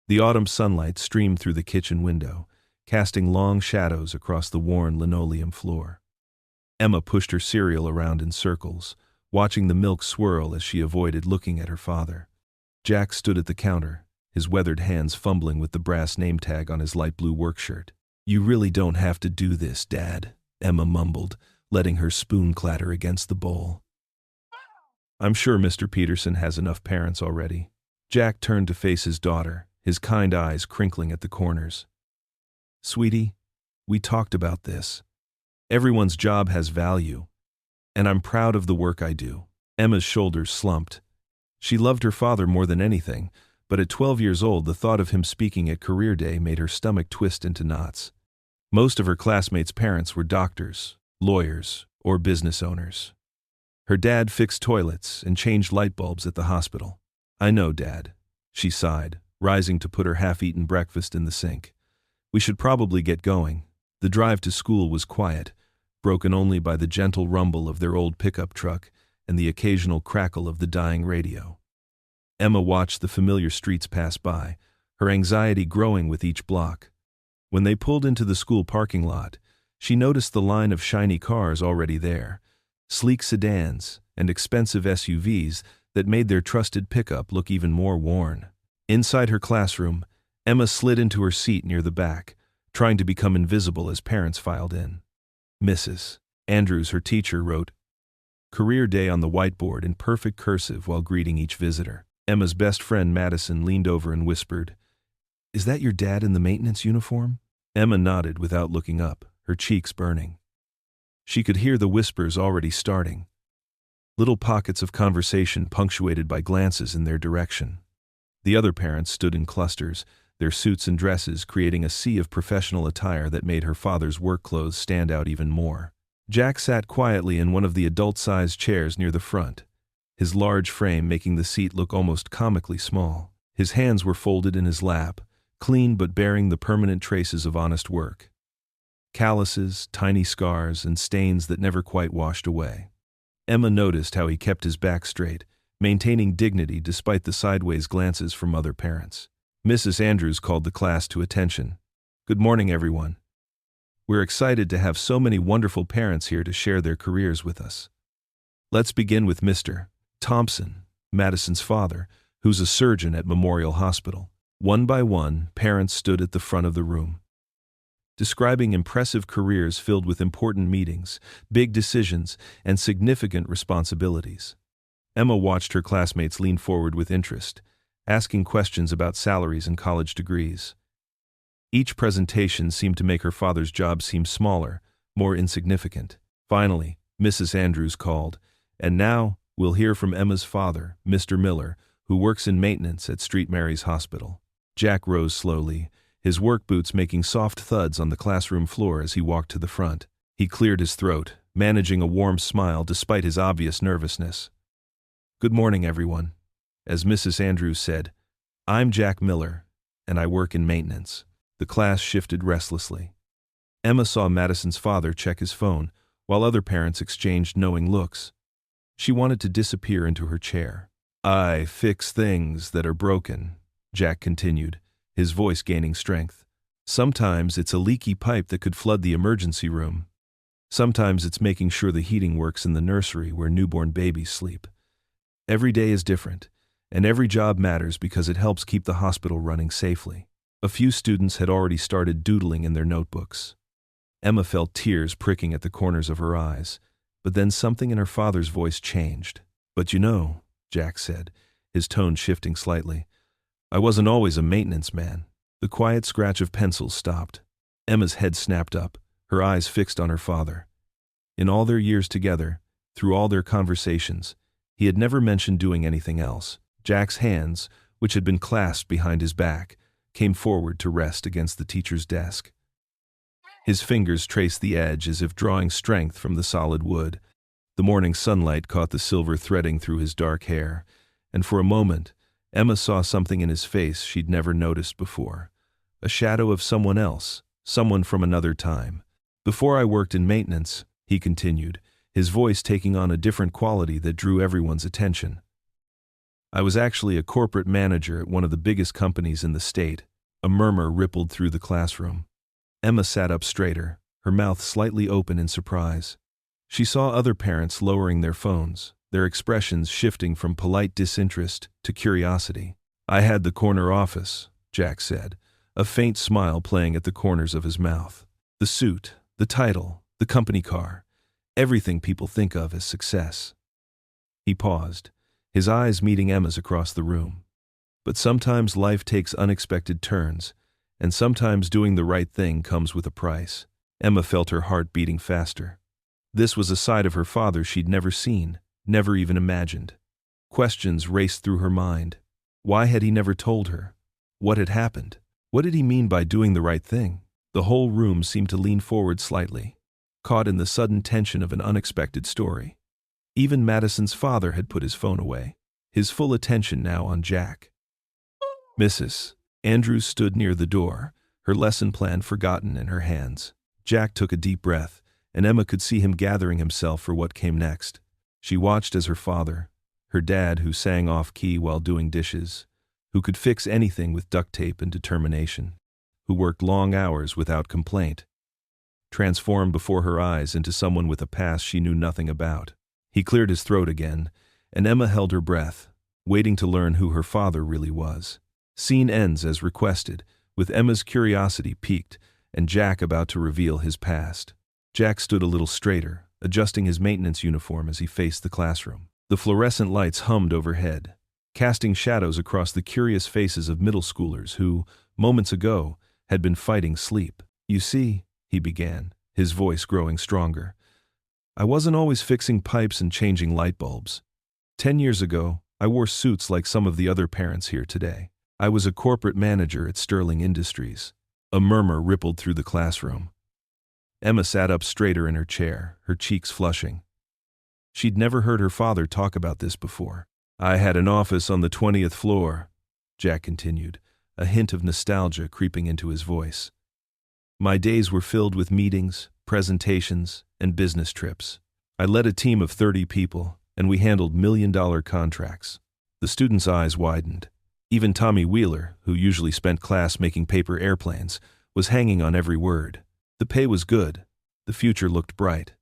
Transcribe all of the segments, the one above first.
The autumn sunlight streamed through the kitchen window, casting long shadows across the worn linoleum floor. Emma pushed her cereal around in circles, watching the milk swirl as she avoided looking at her father. Jack stood at the counter, his weathered hands fumbling with the brass name tag on his light blue work shirt. "You really don't have to do this, Dad," Emma mumbled, letting her spoon clatter against the bowl. "I'm sure Mr. Peterson has enough parents already." Jack turned to face his daughter, his kind eyes crinkling at the corners. "Sweetie, we talked about this. Everyone's job has value, and I'm proud of the work I do." Emma's shoulders slumped. She loved her father more than anything, but at 12 years old the thought of him speaking at career day made her stomach twist into knots. Most of her classmates' parents were doctors, lawyers, or business owners. Her dad fixed toilets and changed light bulbs at the hospital. "I know, Dad," she sighed, rising to put her half-eaten breakfast in the sink. "We should probably get going." The drive to school was quiet, broken only by the gentle rumble of their old pickup truck and the occasional crackle of the dying radio. Emma watched the familiar streets pass by, her anxiety growing with each block. When they pulled into the school parking lot, she noticed the line of shiny cars already there, sleek sedans and expensive SUVs that made their trusted pickup look even more worn. Inside her classroom, Emma slid into her seat near the back, trying to become invisible as parents filed in. Mrs. Andrews, her teacher, wrote "Career Day" on the whiteboard in perfect cursive while greeting each visitor. Emma's best friend Madison leaned over and whispered, "Is that your dad in the maintenance uniform?" Emma nodded without looking up, her cheeks burning. She could hear the whispers already starting, little pockets of conversation punctuated by glances in their direction. The other parents stood in clusters, their suits and dresses creating a sea of professional attire that made her father's work clothes stand out even more. Jack sat quietly in one of the adult-sized chairs near the front, his large frame making the seat look almost comically small. His hands were folded in his lap, clean but bearing the permanent traces of honest work. Calluses, tiny scars, and stains that never quite washed away. Emma noticed how he kept his back straight, maintaining dignity despite the sideways glances from other parents. Mrs. Andrews called the class to attention. "Good morning, everyone. We're excited to have so many wonderful parents here to share their careers with us. Let's begin with Mr. Thompson, Madison's father, who's a surgeon at Memorial Hospital." One by one, parents stood at the front of the room, describing impressive careers filled with important meetings, big decisions, and significant responsibilities. Emma watched her classmates lean forward with interest, asking questions about salaries and college degrees. Each presentation seemed to make her father's job seem smaller, more insignificant. Finally, Mrs. Andrews called, "And now we'll hear from Emma's father, Mr. Miller, who works in maintenance at St. Mary's Hospital." Jack rose slowly, his work boots making soft thuds on the classroom floor as he walked to the front. He cleared his throat, managing a warm smile despite his obvious nervousness. "Good morning, everyone. As Mrs. Andrews said, I'm Jack Miller, and I work in maintenance." The class shifted restlessly. Emma saw Madison's father check his phone, while other parents exchanged knowing looks. She wanted to disappear into her chair. "I fix things that are broken," Jack continued, his voice gaining strength. "Sometimes it's a leaky pipe that could flood the emergency room. Sometimes it's making sure the heating works in the nursery where newborn babies sleep. Every day is different, and every job matters because it helps keep the hospital running safely." A few students had already started doodling in their notebooks. Emma felt tears pricking at the corners of her eyes, but then something in her father's voice changed. "But you know," Jack said, his tone shifting slightly, "I wasn't always a maintenance man." The quiet scratch of pencils stopped. Emma's head snapped up, her eyes fixed on her father. In all their years together, through all their conversations, he had never mentioned doing anything else. Jack's hands, which had been clasped behind his back, came forward to rest against the teacher's desk. His fingers traced the edge as if drawing strength from the solid wood. The morning sunlight caught the silver threading through his dark hair, and for a moment, Emma saw something in his face she'd never noticed before. A shadow of someone else, someone from another time. "Before I worked in maintenance," he continued, his voice taking on a different quality that drew everyone's attention, I was actually a corporate manager at one of the biggest companies in the state. A murmur rippled through the classroom. Emma sat up straighter, her mouth slightly open in surprise. She saw other parents lowering their phones, their expressions shifting from polite disinterest to curiosity. I had the corner office, Jack said, a faint smile playing at the corners of his mouth. The suit, the title, the company car, everything people think of as success. He paused, his eyes meeting Emma's across the room. But sometimes life takes unexpected turns, and sometimes doing the right thing comes with a price. Emma felt her heart beating faster. This was a side of her father she'd never seen, never even imagined. Questions raced through her mind. Why had he never told her? What had happened? What did he mean by doing the right thing? The whole room seemed to lean forward slightly, caught in the sudden tension of an unexpected story. Even Madison's father had put his phone away, his full attention now on Jack. Mrs. Andrews stood near the door, her lesson plan forgotten in her hands. Jack took a deep breath, and Emma could see him gathering himself for what came next. She watched as her father, her dad who sang off-key while doing dishes, who could fix anything with duct tape and determination, who worked long hours without complaint, transformed before her eyes into someone with a past she knew nothing about. He cleared his throat again, and Emma held her breath, waiting to learn who her father really was. Scene ends as requested, with Emma's curiosity piqued and Jack about to reveal his past. Jack stood a little straighter, adjusting his maintenance uniform as he faced the classroom. The fluorescent lights hummed overhead, casting shadows across the curious faces of middle schoolers who, moments ago, had been fighting sleep. "You see," he began, his voice growing stronger, "I wasn't always fixing pipes and changing light bulbs. 10 years ago, I wore suits like some of the other parents here today. I was a corporate manager at Sterling Industries." A murmur rippled through the classroom. Emma sat up straighter in her chair, her cheeks flushing. She'd never heard her father talk about this before. "I had an office on the 20th floor, Jack continued, a hint of nostalgia creeping into his voice. "My days were filled with meetings, presentations, and business trips. I led a team of 30 people, and we handled million-dollar contracts." The students' eyes widened. Even Tommy Wheeler, who usually spent class making paper airplanes, was hanging on every word. The pay was good. The future looked bright.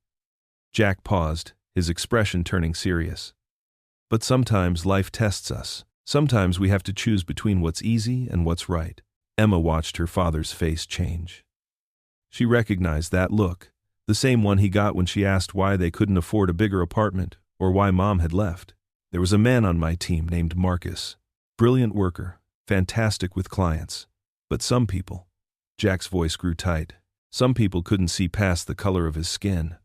Jack paused, his expression turning serious. "But sometimes life tests us. Sometimes we have to choose between what's easy and what's right." Emma watched her father's face change. She recognized that look, the same one he got when she asked why they couldn't afford a bigger apartment or why Mom had left. "There was a man on my team named Marcus. Brilliant worker, fantastic with clients. But some people," Jack's voice grew tight, "some people couldn't see past the color of his skin."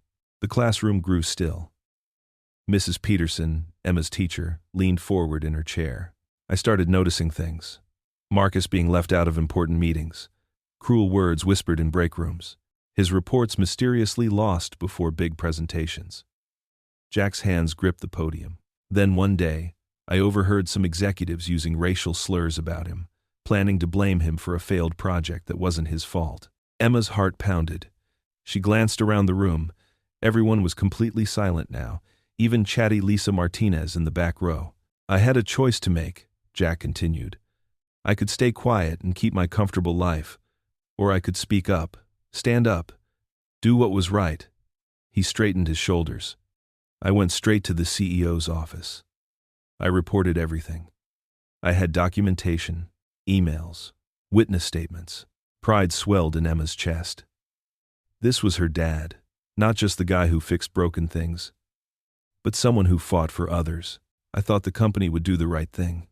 The classroom grew still. Mrs. Peterson, Emma's teacher, leaned forward in her chair. "I started noticing things. Marcus being left out of important meetings. Cruel words whispered in break rooms. His reports mysteriously lost before big presentations." Jack's hands gripped the podium. "Then one day, I overheard some executives using racial slurs about him, planning to blame him for a failed project that wasn't his fault." Emma's heart pounded. She glanced around the room. Everyone was completely silent now, even chatty Lisa Martinez in the back row. "I had a choice to make," Jack continued. "I could stay quiet and keep my comfortable life, or I could speak up, stand up, do what was right." He straightened his shoulders. "I went straight to the CEO's office. I reported everything. I had documentation, emails, witness statements." Pride swelled in Emma's chest. This was her dad, not just the guy who fixed broken things, but someone who fought for others. "I thought the company would do the right thing."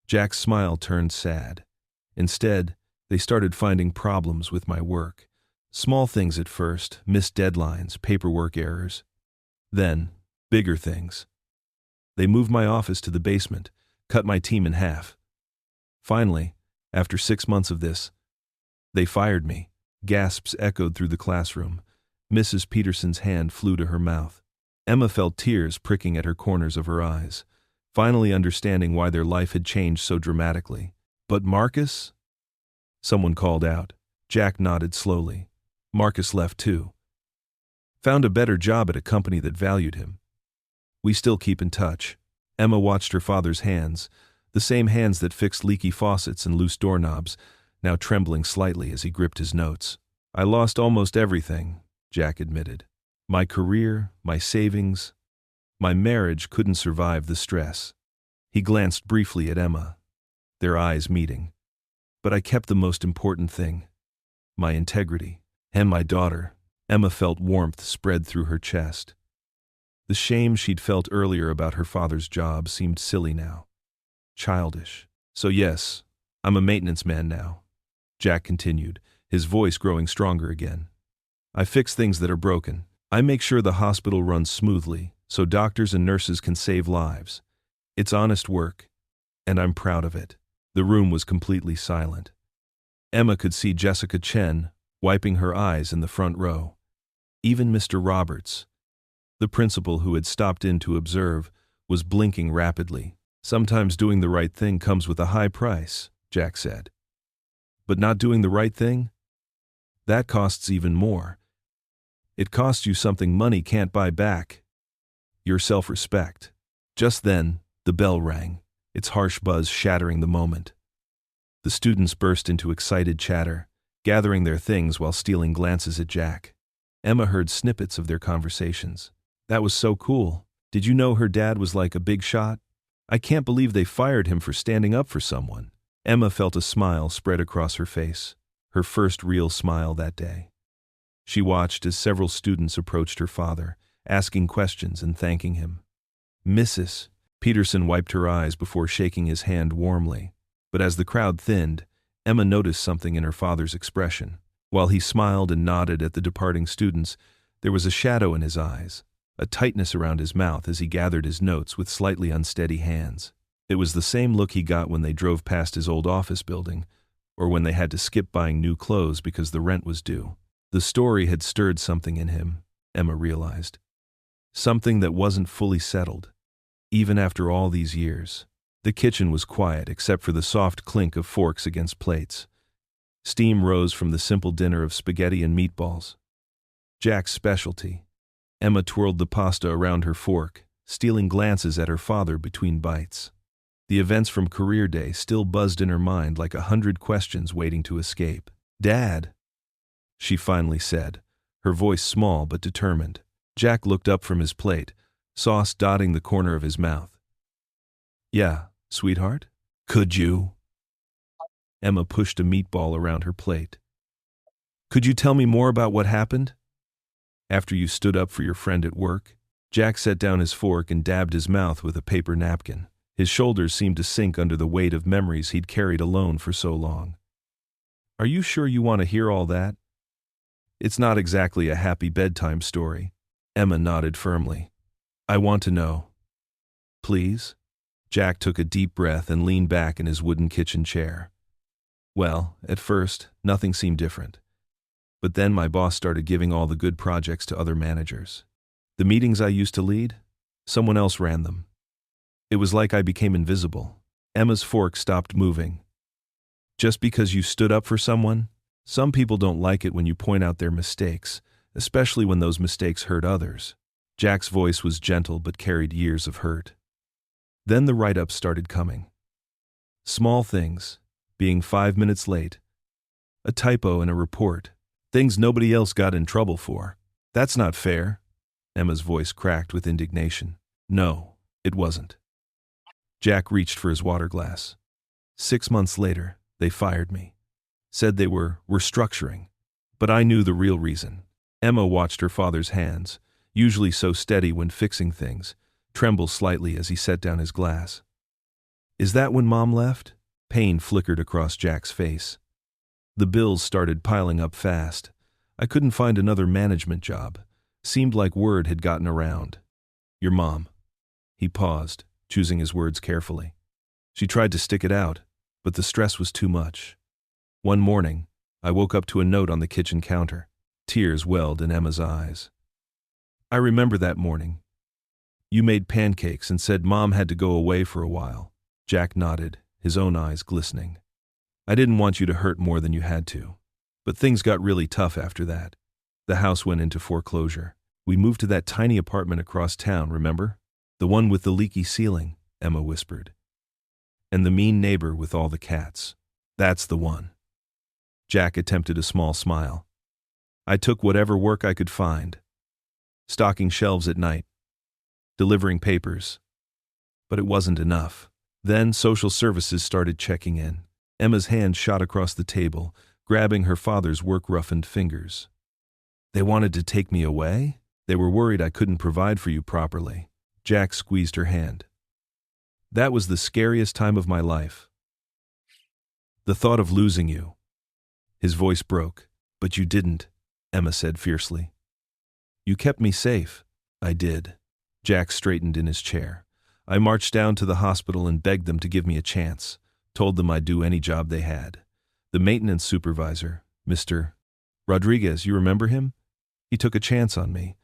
Jack's smile turned sad. "Instead, they started finding problems with my work. Small things at first, missed deadlines, paperwork errors. Then, bigger things. They moved my office to the basement, cut my team in half. Finally, after 6 months of this, they fired me." Gasps echoed through the classroom. Mrs. Peterson's hand flew to her mouth. Emma felt tears pricking at her corners of her eyes, finally understanding why their life had changed so dramatically. "But Marcus?" someone called out. Jack nodded slowly. "Marcus left too. Found a better job at a company that valued him. We still keep in touch." Emma watched her father's hands, the same hands that fixed leaky faucets and loose doorknobs, now trembling slightly as he gripped his notes. I lost almost everything, Jack admitted. My career, my savings, my marriage couldn't survive the stress. He glanced briefly at Emma, their eyes meeting. But I kept the most important thing, my integrity, and my daughter. Emma felt warmth spread through her chest. The shame she'd felt earlier about her father's job seemed silly now. Childish. So yes, I'm a maintenance man now, Jack continued, his voice growing stronger again. I fix things that are broken. I make sure the hospital runs smoothly, so doctors and nurses can save lives. It's honest work, and I'm proud of it. The room was completely silent. Emma could see Jessica Chen wiping her eyes in the front row. Even Mr. Roberts, the principal who had stopped in to observe, was blinking rapidly. Sometimes doing the right thing comes with a high price, Jack said. But not doing the right thing? That costs even more. It costs you something money can't buy back. Your self-respect. Just then, the bell rang, its harsh buzz shattering the moment. The students burst into excited chatter, gathering their things while stealing glances at Jack. Emma heard snippets of their conversations. That was so cool. Did you know her dad was like a big shot? I can't believe they fired him for standing up for someone. Emma felt a smile spread across her face, her first real smile that day. She watched as several students approached her father, asking questions and thanking him. Mrs. Peterson wiped her eyes before shaking his hand warmly. But as the crowd thinned, Emma noticed something in her father's expression. While he smiled and nodded at the departing students, there was a shadow in his eyes, a tightness around his mouth as he gathered his notes with slightly unsteady hands. It was the same look he got when they drove past his old office building, or when they had to skip buying new clothes because the rent was due. The story had stirred something in him, Emma realized. Something that wasn't fully settled, even after all these years. The kitchen was quiet except for the soft clink of forks against plates. Steam rose from the simple dinner of spaghetti and meatballs, Jack's specialty. Emma twirled the pasta around her fork, stealing glances at her father between bites. The events from career day still buzzed in her mind like 100 questions waiting to escape. "Dad," she finally said, her voice small but determined. Jack looked up from his plate, sauce dotting the corner of his mouth. "Yeah, sweetheart? Could you?" Emma pushed a meatball around her plate. "Could you tell me more about what happened? After you stood up for your friend at work?" Jack set down his fork and dabbed his mouth with a paper napkin. His shoulders seemed to sink under the weight of memories he'd carried alone for so long. "Are you sure you want to hear all that? It's not exactly a happy bedtime story." Emma nodded firmly. "I want to know. Please?" Jack took a deep breath and leaned back in his wooden kitchen chair. "Well, at first, nothing seemed different. But then my boss started giving all the good projects to other managers. The meetings I used to lead, someone else ran them. It was like I became invisible." Emma's fork stopped moving. "Just because you stood up for someone? Some people don't like it when you point out their mistakes, especially when those mistakes hurt others." Jack's voice was gentle but carried years of hurt. Then the write-ups started coming. Small things, being 5 minutes late, a typo in a report, things nobody else got in trouble for. "That's not fair." Emma's voice cracked with indignation. "No, it wasn't." Jack reached for his water glass. 6 months later, they fired me. Said they were restructuring. But I knew the real reason. Emma watched her father's hands, usually so steady when fixing things, tremble slightly as he set down his glass. "Is that when Mom left?" Pain flickered across Jack's face. "The bills started piling up fast. I couldn't find another management job. Seemed like word had gotten around. Your mom." He paused, choosing his words carefully. "She tried to stick it out, but the stress was too much. One morning, I woke up to a note on the kitchen counter. Tears welled in Emma's eyes. I remember that morning. You made pancakes and said Mom had to go away for a while." Jack nodded, his own eyes glistening. "I didn't want you to hurt more than you had to. But things got really tough after that. The house went into foreclosure. We moved to that tiny apartment across town, remember? The one with the leaky ceiling. Emma whispered. And the mean neighbor with all the cats. That's the one. Jack attempted a small smile. I took whatever work I could find. Stocking shelves at night. Delivering papers. But it wasn't enough. Then social services started checking in. Emma's hand shot across the table, grabbing her father's work-roughened fingers. They wanted to take me away? They were worried I couldn't provide for you properly. Jack squeezed her hand. That was the scariest time of my life. The thought of losing you. His voice broke. But you didn't, Emma said fiercely. You kept me safe. I did. Jack straightened in his chair. I marched down to the hospital and begged them to give me a chance. Told them I'd do any job they had. The maintenance supervisor, Mr. Rodriguez, you remember him? He took a chance on me.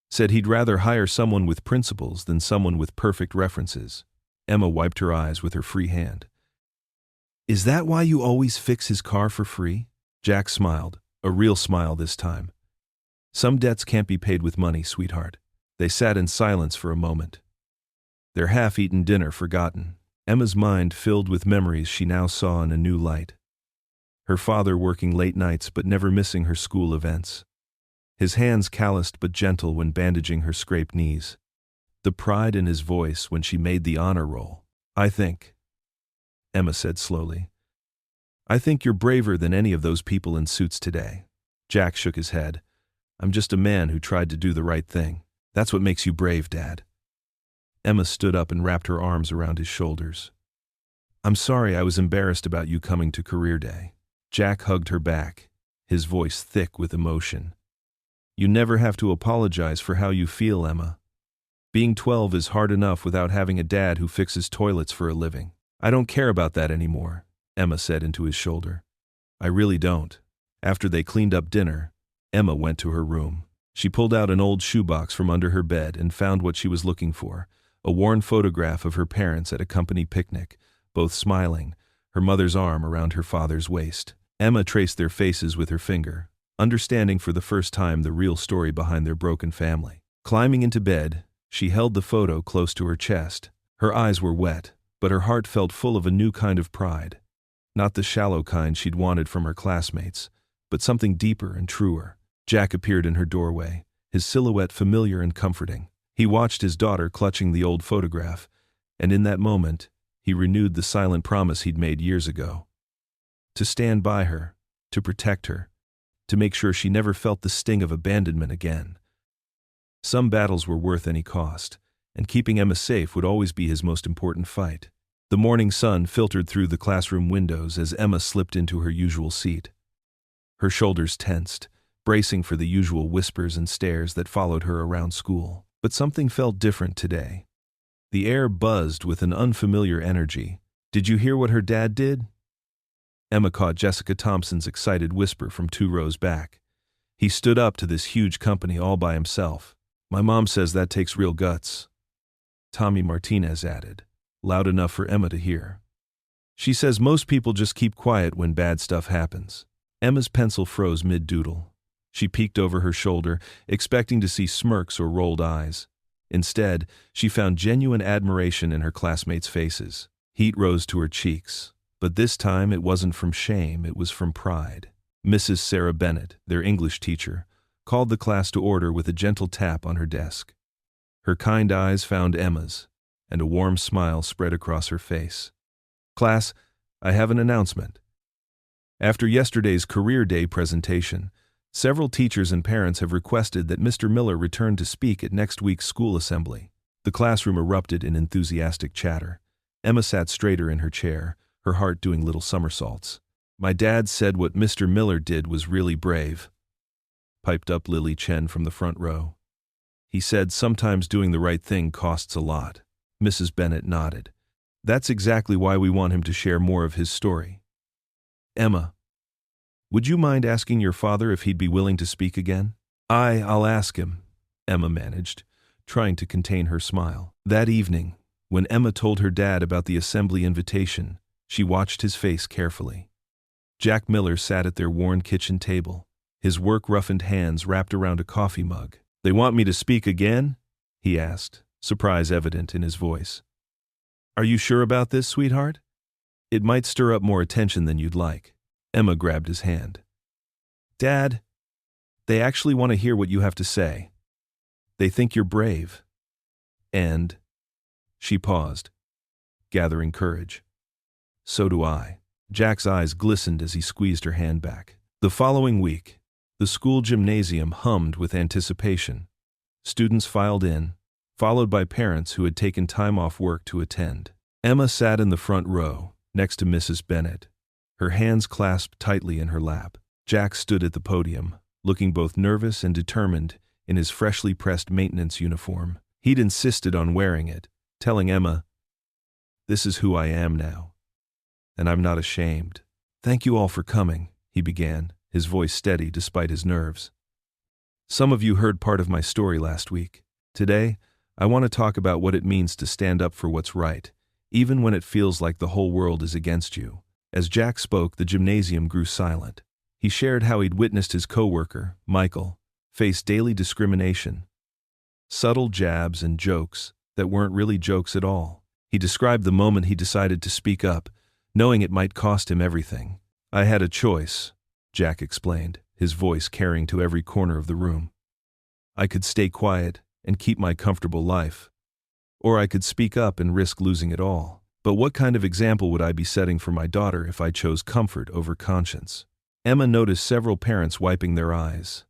Said he'd rather hire someone with principles than someone with perfect references. Emma wiped her eyes with her free hand. Is that why you always fix his car for free? Jack smiled, a real smile this time. Some debts can't be paid with money, sweetheart. They sat in silence for a moment. Their half-eaten dinner forgotten. Emma's mind filled with memories she now saw in a new light. Her father working late nights but never missing her school events. His hands calloused but gentle when bandaging her scraped knees. The pride in his voice when she made the honor roll. I think, Emma said slowly, I think you're braver than any of those people in suits today. Jack shook his head. I'm just a man who tried to do the right thing. That's what makes you brave, Dad. Emma stood up and wrapped her arms around his shoulders. I'm sorry I was embarrassed about you coming to career day. Jack hugged her back, his voice thick with emotion. You never have to apologize for how you feel, Emma. Being 12 is hard enough without having a dad who fixes toilets for a living. I don't care about that anymore, Emma said into his shoulder. I really don't. After they cleaned up dinner, Emma went to her room. She pulled out an old shoebox from under her bed and found what she was looking for, a worn photograph of her parents at a company picnic, both smiling, her mother's arm around her father's waist. Emma traced their faces with her finger, understanding for the first time the real story behind their broken family. Climbing into bed, she held the photo close to her chest. Her eyes were wet, but her heart felt full of a new kind of pride. Not the shallow kind she'd wanted from her classmates, but something deeper and truer. Jack appeared in her doorway, his silhouette familiar and comforting. He watched his daughter clutching the old photograph, and in that moment, he renewed the silent promise he'd made years ago. To stand by her, to protect her, to make sure she never felt the sting of abandonment again. Some battles were worth any cost, and keeping Emma safe would always be his most important fight. The morning sun filtered through the classroom windows as Emma slipped into her usual seat. Her shoulders tensed, bracing for the usual whispers and stares that followed her around school. But something felt different today. The air buzzed with an unfamiliar energy. Did you hear what her dad did? Emma caught Jessica Thompson's excited whisper from 2 rows back. He stood up to this huge company all by himself. My mom says that takes real guts. Tommy Martinez added, loud enough for Emma to hear. She says most people just keep quiet when bad stuff happens. Emma's pencil froze mid-doodle. She peeked over her shoulder, expecting to see smirks or rolled eyes. Instead, she found genuine admiration in her classmates' faces. Heat rose to her cheeks, but this time it wasn't from shame, it was from pride. Mrs. Sarah Bennett, their English teacher, called the class to order with a gentle tap on her desk. Her kind eyes found Emma's, and a warm smile spread across her face. Class, I have an announcement. After yesterday's Career Day presentation, several teachers and parents have requested that Mr. Miller return to speak at next week's school assembly. The classroom erupted in enthusiastic chatter. Emma sat straighter in her chair, her heart doing little somersaults. My dad said what Mr. Miller did was really brave, piped up Lily Chen from the front row. He said sometimes doing the right thing costs a lot. Mrs. Bennett nodded. That's exactly why we want him to share more of his story. Emma, would you mind asking your father if he'd be willing to speak again? I'll ask him, Emma managed, trying to contain her smile. That evening, when Emma told her dad about the assembly invitation, she watched his face carefully. Jack Miller sat at their worn kitchen table, his work-roughened hands wrapped around a coffee mug. They want me to speak again? He asked, surprise evident in his voice. Are you sure about this, sweetheart? It might stir up more attention than you'd like. Emma grabbed his hand. Dad, they actually want to hear what you have to say. They think you're brave. And… She paused, gathering courage. So do I. Jack's eyes glistened as he squeezed her hand back. The following week, the school gymnasium hummed with anticipation. Students filed in, followed by parents who had taken time off work to attend. Emma sat in the front row, next to Mrs. Bennett, her hands clasped tightly in her lap. Jack stood at the podium, looking both nervous and determined in his freshly pressed maintenance uniform. He'd insisted on wearing it, telling Emma, "This is who I am now, and I'm not ashamed." "Thank you all for coming," he began, his voice steady despite his nerves. "Some of you heard part of my story last week. Today, I want to talk about what it means to stand up for what's right, even when it feels like the whole world is against you." As Jack spoke, the gymnasium grew silent. He shared how he'd witnessed his coworker, Michael, face daily discrimination, subtle jabs and jokes that weren't really jokes at all. He described the moment he decided to speak up, knowing it might cost him everything. "I had a choice," Jack explained, his voice carrying to every corner of the room. "I could stay quiet and keep my comfortable life, or I could speak up and risk losing it all. But what kind of example would I be setting for my daughter if I chose comfort over conscience?" Emma noticed several parents wiping their eyes.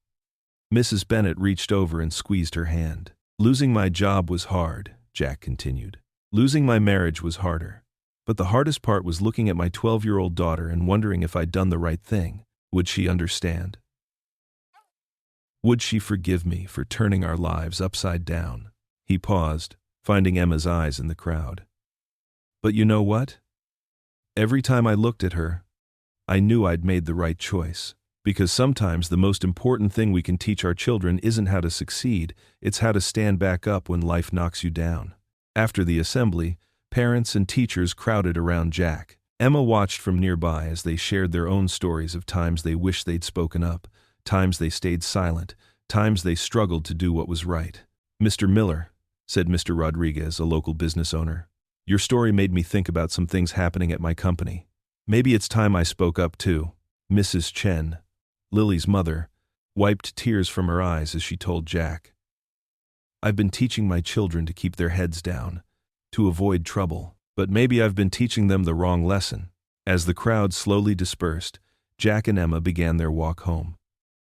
Mrs. Bennett reached over and squeezed her hand. "Losing my job was hard," Jack continued. "Losing my marriage was harder. But the hardest part was looking at my 12-year-old daughter and wondering if I'd done the right thing. Would she understand? Would she forgive me for turning our lives upside down?" He paused, finding Emma's eyes in the crowd. "But you know what? Every time I looked at her, I knew I'd made the right choice. Because sometimes the most important thing we can teach our children isn't how to succeed, it's how to stand back up when life knocks you down." After the assembly, parents and teachers crowded around Jack. Emma watched from nearby as they shared their own stories of times they wished they'd spoken up, times they stayed silent, times they struggled to do what was right. "Mr. Miller," said Mr. Rodriguez, a local business owner, "your story made me think about some things happening at my company. Maybe it's time I spoke up too." Mrs. Chen, Lily's mother, wiped tears from her eyes as she told Jack, "I've been teaching my children to keep their heads down, to avoid trouble, but maybe I've been teaching them the wrong lesson." As the crowd slowly dispersed, Jack and Emma began their walk home.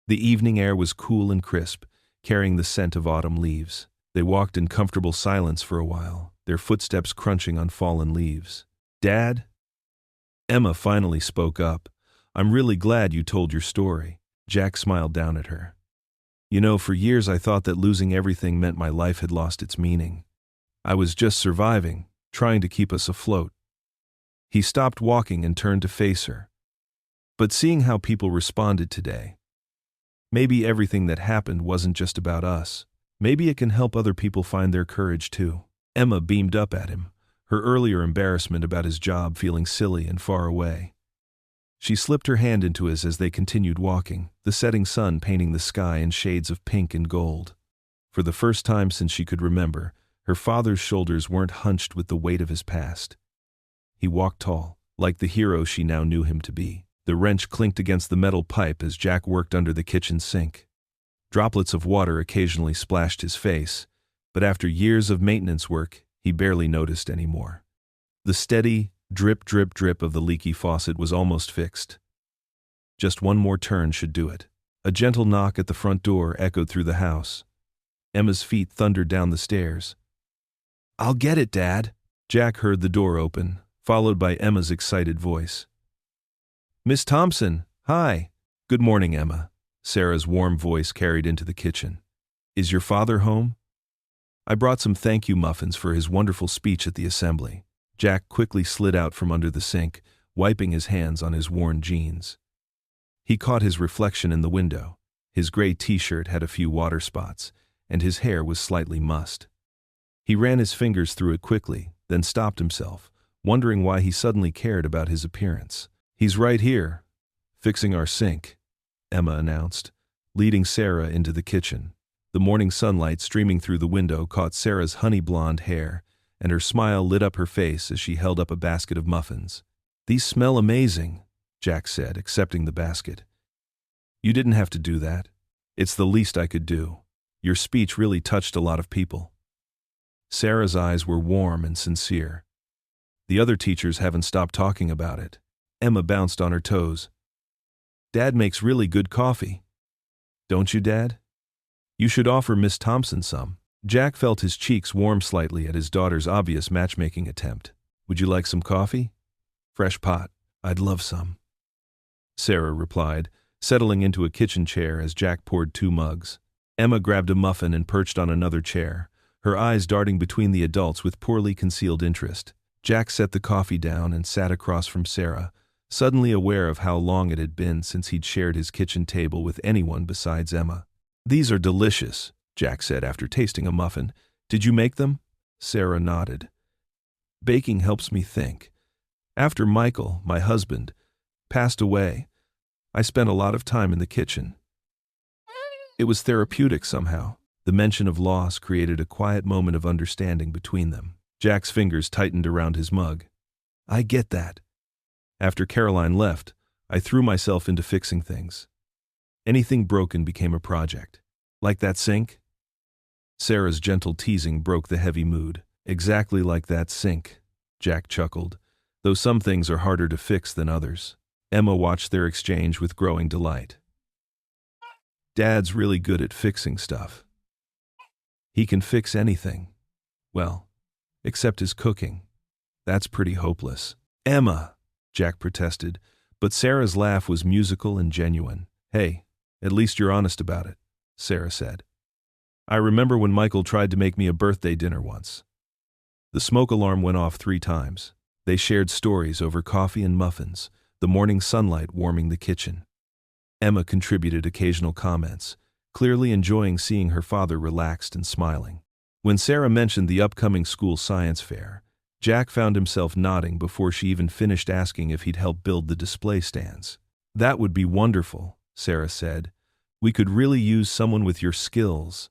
The evening air was cool and crisp, carrying the scent of autumn leaves. They walked in comfortable silence for a while, their footsteps crunching on fallen leaves. "Dad?" Emma finally spoke up. "I'm really glad you told your story." Jack smiled down at her. "You know, for years I thought that losing everything meant my life had lost its meaning. I was just surviving, trying to keep us afloat." He stopped walking and turned to face her. "But seeing how people responded today, maybe everything that happened wasn't just about us. Maybe it can help other people find their courage too." Emma beamed up at him, her earlier embarrassment about his job feeling silly and far away. She slipped her hand into his as they continued walking, the setting sun painting the sky in shades of pink and gold. For the first time since she could remember, her father's shoulders weren't hunched with the weight of his past. He walked tall, like the hero she now knew him to be. The wrench clinked against the metal pipe as Jack worked under the kitchen sink. Droplets of water occasionally splashed his face, but after years of maintenance work, he barely noticed anymore. The steady, drip, drip, drip of the leaky faucet was almost fixed. Just one more turn should do it. A gentle knock at the front door echoed through the house. Emma's feet thundered down the stairs. "I'll get it, Dad." Jack heard the door open, followed by Emma's excited voice. "Miss Thompson, hi." "Good morning, Emma," Sarah's warm voice carried into the kitchen. "Is your father home? I brought some thank you muffins for his wonderful speech at the assembly." Jack quickly slid out from under the sink, wiping his hands on his worn jeans. He caught his reflection in the window. His gray t-shirt had a few water spots, and his hair was slightly mussed. He ran his fingers through it quickly, then stopped himself, wondering why he suddenly cared about his appearance. "He's right here, fixing our sink," Emma announced, leading Sarah into the kitchen. The morning sunlight streaming through the window caught Sarah's honey-blonde hair, and her smile lit up her face as she held up a basket of muffins. "These smell amazing," Jack said, accepting the basket. "You didn't have to do that. It's the least I could do. Your speech really touched a lot of people." Sarah's eyes were warm and sincere. "The other teachers haven't stopped talking about it." Emma bounced on her toes. "Dad makes really good coffee." "Don't you, Dad? You should offer Miss Thompson some." Jack felt his cheeks warm slightly at his daughter's obvious matchmaking attempt. "Would you like some coffee?" "Fresh pot. I'd love some," Sarah replied, settling into a kitchen chair as Jack poured 2 mugs. Emma grabbed a muffin and perched on another chair, her eyes darting between the adults with poorly concealed interest. Jack set the coffee down and sat across from Sarah, suddenly aware of how long it had been since he'd shared his kitchen table with anyone besides Emma. "These are delicious," Jack said after tasting a muffin. "Did you make them?" Sarah nodded. "Baking helps me think. After Michael, my husband, passed away, I spent a lot of time in the kitchen. It was therapeutic somehow." The mention of loss created a quiet moment of understanding between them. Jack's fingers tightened around his mug. "I get that. After Caroline left, I threw myself into fixing things. Anything broken became a project. Like that sink?" Sarah's gentle teasing broke the heavy mood. "Exactly like that sink," Jack chuckled, "though some things are harder to fix than others." Emma watched their exchange with growing delight. "Dad's really good at fixing stuff. He can fix anything. Well, except his cooking. That's pretty hopeless." "Emma," Jack protested, but Sarah's laugh was musical and genuine. "Hey, at least you're honest about it," Sarah said. "I remember when Michael tried to make me a birthday dinner once." The smoke alarm went off 3 times. They shared stories over coffee and muffins, the morning sunlight warming the kitchen. Emma contributed occasional comments, clearly enjoying seeing her father relaxed and smiling. When Sarah mentioned the upcoming school science fair, Jack found himself nodding before she even finished asking if he'd help build the display stands. "That would be wonderful," Sarah said. "We could really use someone with your skills.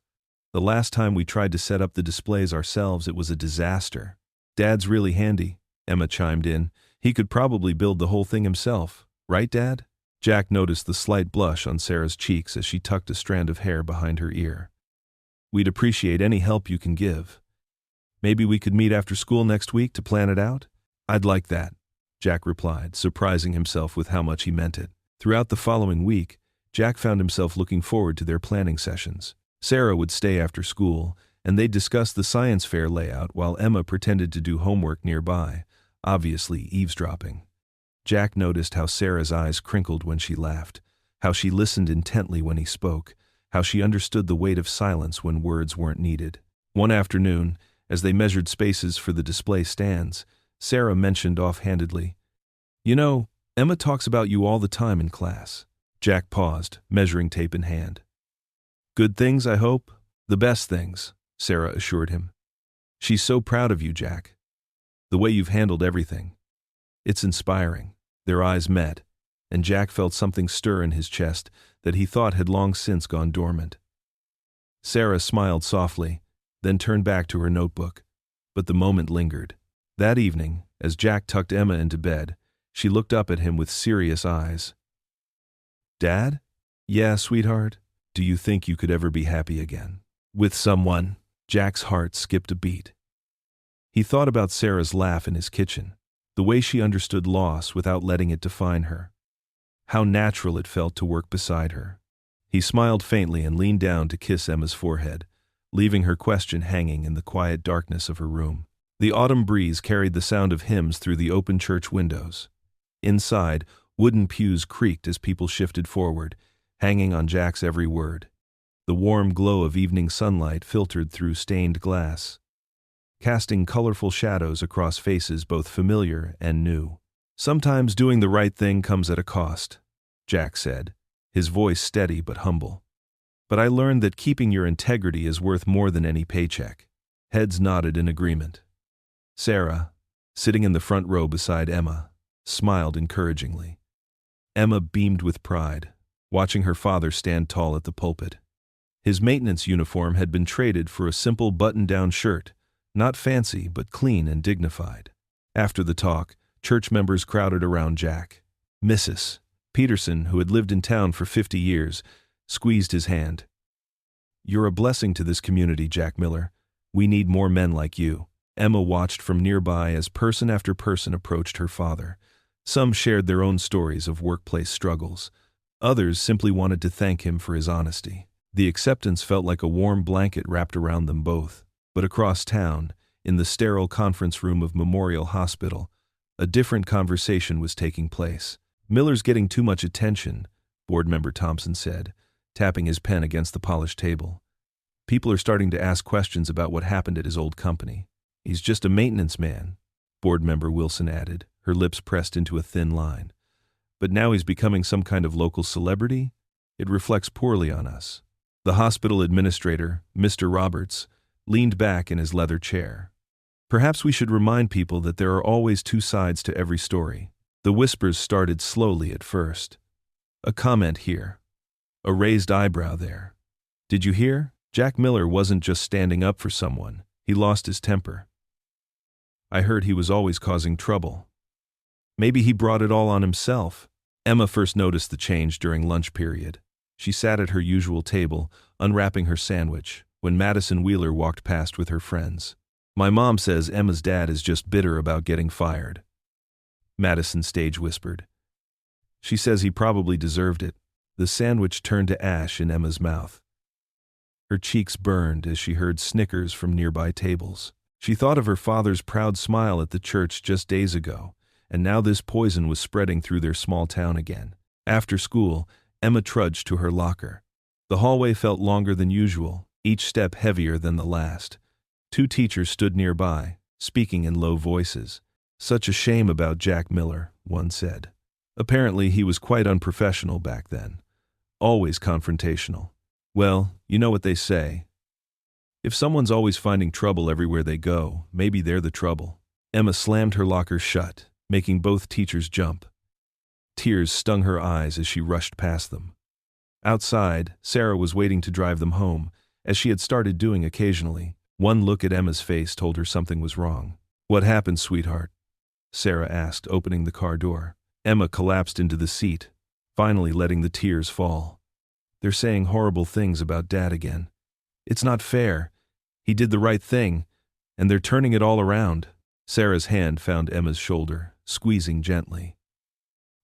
The last time we tried to set up the displays ourselves, it was a disaster." "Dad's really handy," Emma chimed in. "He could probably build the whole thing himself. Right, Dad?" Jack noticed the slight blush on Sarah's cheeks as she tucked a strand of hair behind her ear. "We'd appreciate any help you can give. Maybe we could meet after school next week to plan it out?" "I'd like that," Jack replied, surprising himself with how much he meant it. Throughout the following week, Jack found himself looking forward to their planning sessions. Sarah would stay after school, and they'd discuss the science fair layout while Emma pretended to do homework nearby, obviously eavesdropping. Jack noticed how Sarah's eyes crinkled when she laughed, how she listened intently when he spoke, how she understood the weight of silence when words weren't needed. One afternoon, as they measured spaces for the display stands, Sarah mentioned offhandedly, "You know, Emma talks about you all the time in class." Jack paused, measuring tape in hand. "Good things, I hope?" "The best things," Sarah assured him. "She's so proud of you, Jack. The way you've handled everything. It's inspiring." Their eyes met, and Jack felt something stir in his chest that he thought had long since gone dormant. Sarah smiled softly, then turned back to her notebook, but the moment lingered. That evening, as Jack tucked Emma into bed, she looked up at him with serious eyes. "Dad?" "Yeah, sweetheart? Do you think you could ever be happy again? With someone?" Jack's heart skipped a beat. He thought about Sarah's laugh in his kitchen, the way she understood loss without letting it define her. How natural it felt to work beside her. He smiled faintly and leaned down to kiss Emma's forehead, leaving her question hanging in the quiet darkness of her room. The autumn breeze carried the sound of hymns through the open church windows. Inside, wooden pews creaked as people shifted forward, hanging on Jack's every word. The warm glow of evening sunlight filtered through stained glass, casting colorful shadows across faces both familiar and new. "Sometimes doing the right thing comes at a cost," Jack said, his voice steady but humble. "But I learned that keeping your integrity is worth more than any paycheck." Heads nodded in agreement. Sarah, sitting in the front row beside Emma, smiled encouragingly. Emma beamed with pride, watching her father stand tall at the pulpit. His maintenance uniform had been traded for a simple button-down shirt, Not fancy, but clean and dignified. After the talk, church members crowded around Jack. Mrs. Peterson, who had lived in town for 50 years, squeezed his hand. "You're a blessing to this community, Jack Miller. We need more men like you." Emma watched from nearby as person after person approached her father. Some shared their own stories of workplace struggles. Others simply wanted to thank him for his honesty. The acceptance felt like a warm blanket wrapped around them both. But across town, in the sterile conference room of Memorial Hospital, a different conversation was taking place. "Miller's getting too much attention," Board Member Thompson said, tapping his pen against the polished table. "People are starting to ask questions about what happened at his old company." "He's just a maintenance man," Board Member Wilson added, her lips pressed into a thin line. "But now he's becoming some kind of local celebrity? It reflects poorly on us." The hospital administrator, Mr. Roberts, leaned back in his leather chair. "Perhaps we should remind people that there are always two sides to every story." The whispers started slowly at first. A comment here. A raised eyebrow there. "Did you hear? Jack Miller wasn't just standing up for someone. He lost his temper. I heard he was always causing trouble. Maybe he brought it all on himself." Emma first noticed the change during lunch period. She sat at her usual table, unwrapping her sandwich, when Madison Wheeler walked past with her friends. "My mom says Emma's dad is just bitter about getting fired," Madison stage whispered. "She says he probably deserved it." The sandwich turned to ash in Emma's mouth. Her cheeks burned as she heard snickers from nearby tables. She thought of her father's proud smile at the church just days ago, and now this poison was spreading through their small town again. After school, Emma trudged to her locker. The hallway felt longer than usual, each step heavier than the last. Two teachers stood nearby, speaking in low voices. "Such a shame about Jack Miller," one said. Apparently he was quite unprofessional back then. Always confrontational. "Well, you know what they say. If someone's always finding trouble everywhere they go, maybe they're the trouble." Emma slammed her locker shut, making both teachers jump. Tears stung her eyes as she rushed past them. Outside, Sarah was waiting to drive them home, as she had started doing occasionally. One look at Emma's face told her something was wrong. "What happened, sweetheart?" Sarah asked, opening the car door. Emma collapsed into the seat, finally letting the tears fall. "They're saying horrible things about Dad again. It's not fair. He did the right thing, and they're turning it all around." Sarah's hand found Emma's shoulder, squeezing gently.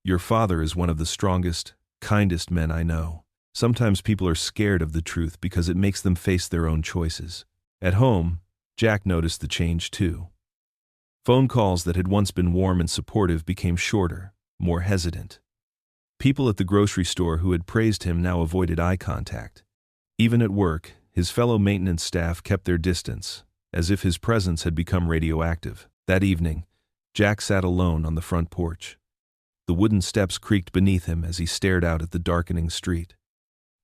"Your father is one of the strongest, kindest men I know. Sometimes people are scared of the truth because it makes them face their own choices." At home, Jack noticed the change too. Phone calls that had once been warm and supportive became shorter, more hesitant. People at the grocery store who had praised him now avoided eye contact. Even at work, his fellow maintenance staff kept their distance, as if his presence had become radioactive. That evening, Jack sat alone on the front porch. The wooden steps creaked beneath him as he stared out at the darkening street.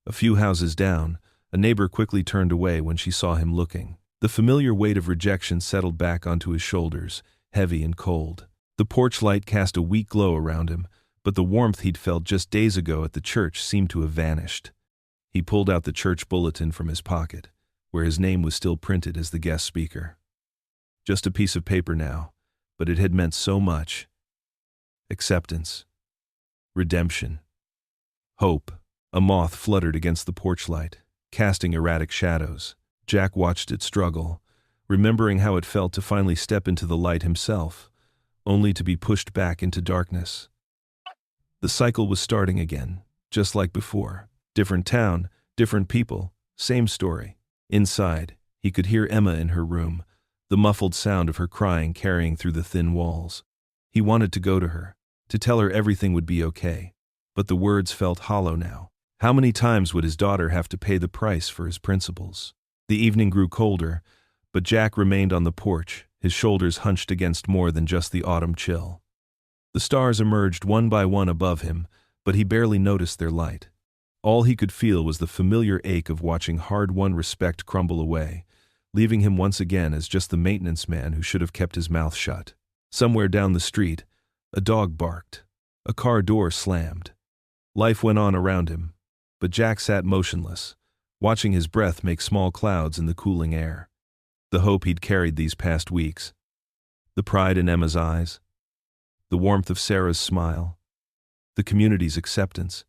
A few houses down, a neighbor quickly turned away when she saw him looking. The familiar weight of rejection settled back onto his shoulders, heavy and cold. The porch light cast a weak glow around him, but the warmth he'd felt just days ago at the church seemed to have vanished. He pulled out the church bulletin from his pocket, where his name was still printed as the guest speaker. Just a piece of paper now, but it had meant so much. Acceptance. Redemption. Hope. A moth fluttered against the porch light, casting erratic shadows. Jack watched it struggle, remembering how it felt to finally step into the light himself, only to be pushed back into darkness. The cycle was starting again, just like before. Different town, different people, same story. Inside, he could hear Emma in her room, the muffled sound of her crying carrying through the thin walls. He wanted to go to her, to tell her everything would be okay, but the words felt hollow now. How many times would his daughter have to pay the price for his principles? The evening grew colder, but Jack remained on the porch, his shoulders hunched against more than just the autumn chill. The stars emerged one by one above him, but he barely noticed their light. All he could feel was the familiar ache of watching hard-won respect crumble away, leaving him once again as just the maintenance man who should have kept his mouth shut. Somewhere down the street, a dog barked. A car door slammed. Life went on around him, but Jack sat motionless, watching his breath make small clouds in the cooling air. The hope he'd carried these past weeks. The pride in Emma's eyes. The warmth of Sarah's smile. The community's acceptance.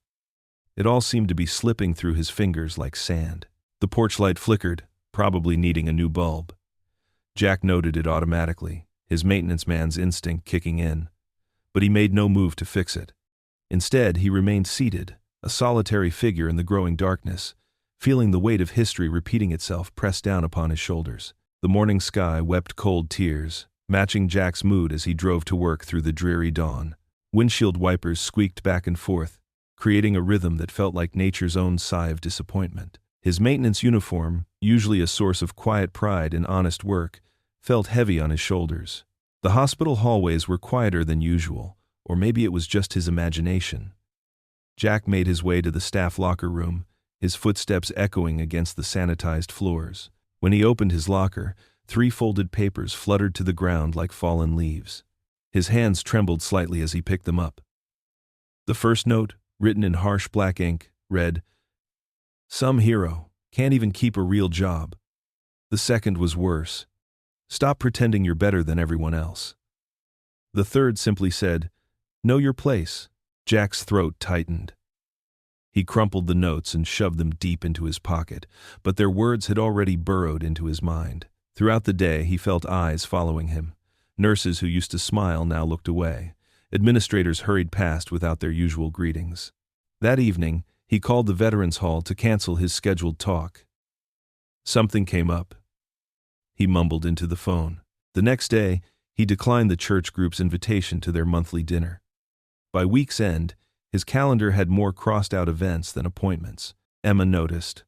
It all seemed to be slipping through his fingers like sand. The porch light flickered, probably needing a new bulb. Jack noted it automatically, his maintenance man's instinct kicking in. But he made no move to fix it. Instead, he remained seated, a solitary figure in the growing darkness, feeling the weight of history repeating itself pressed down upon his shoulders. The morning sky wept cold tears, matching Jack's mood as he drove to work through the dreary dawn. Windshield wipers squeaked back and forth, creating a rhythm that felt like nature's own sigh of disappointment. His maintenance uniform, usually a source of quiet pride in honest work, felt heavy on his shoulders. The hospital hallways were quieter than usual, or maybe it was just his imagination. Jack made his way to the staff locker room, his footsteps echoing against the sanitized floors. When he opened his locker, 3 folded papers fluttered to the ground like fallen leaves. His hands trembled slightly as he picked them up. The first note, written in harsh black ink, read, "Some hero, can't even keep a real job." The second was worse. "Stop pretending you're better than everyone else." The third simply said, "Know your place." Jack's throat tightened. He crumpled the notes and shoved them deep into his pocket, but their words had already burrowed into his mind. Throughout the day, he felt eyes following him. Nurses who used to smile now looked away. Administrators hurried past without their usual greetings. That evening, he called the Veterans Hall to cancel his scheduled talk. Something came up. He mumbled into the phone. The next day, he declined the church group's invitation to their monthly dinner. By week's end, his calendar had more crossed-out events than appointments. Emma noticed.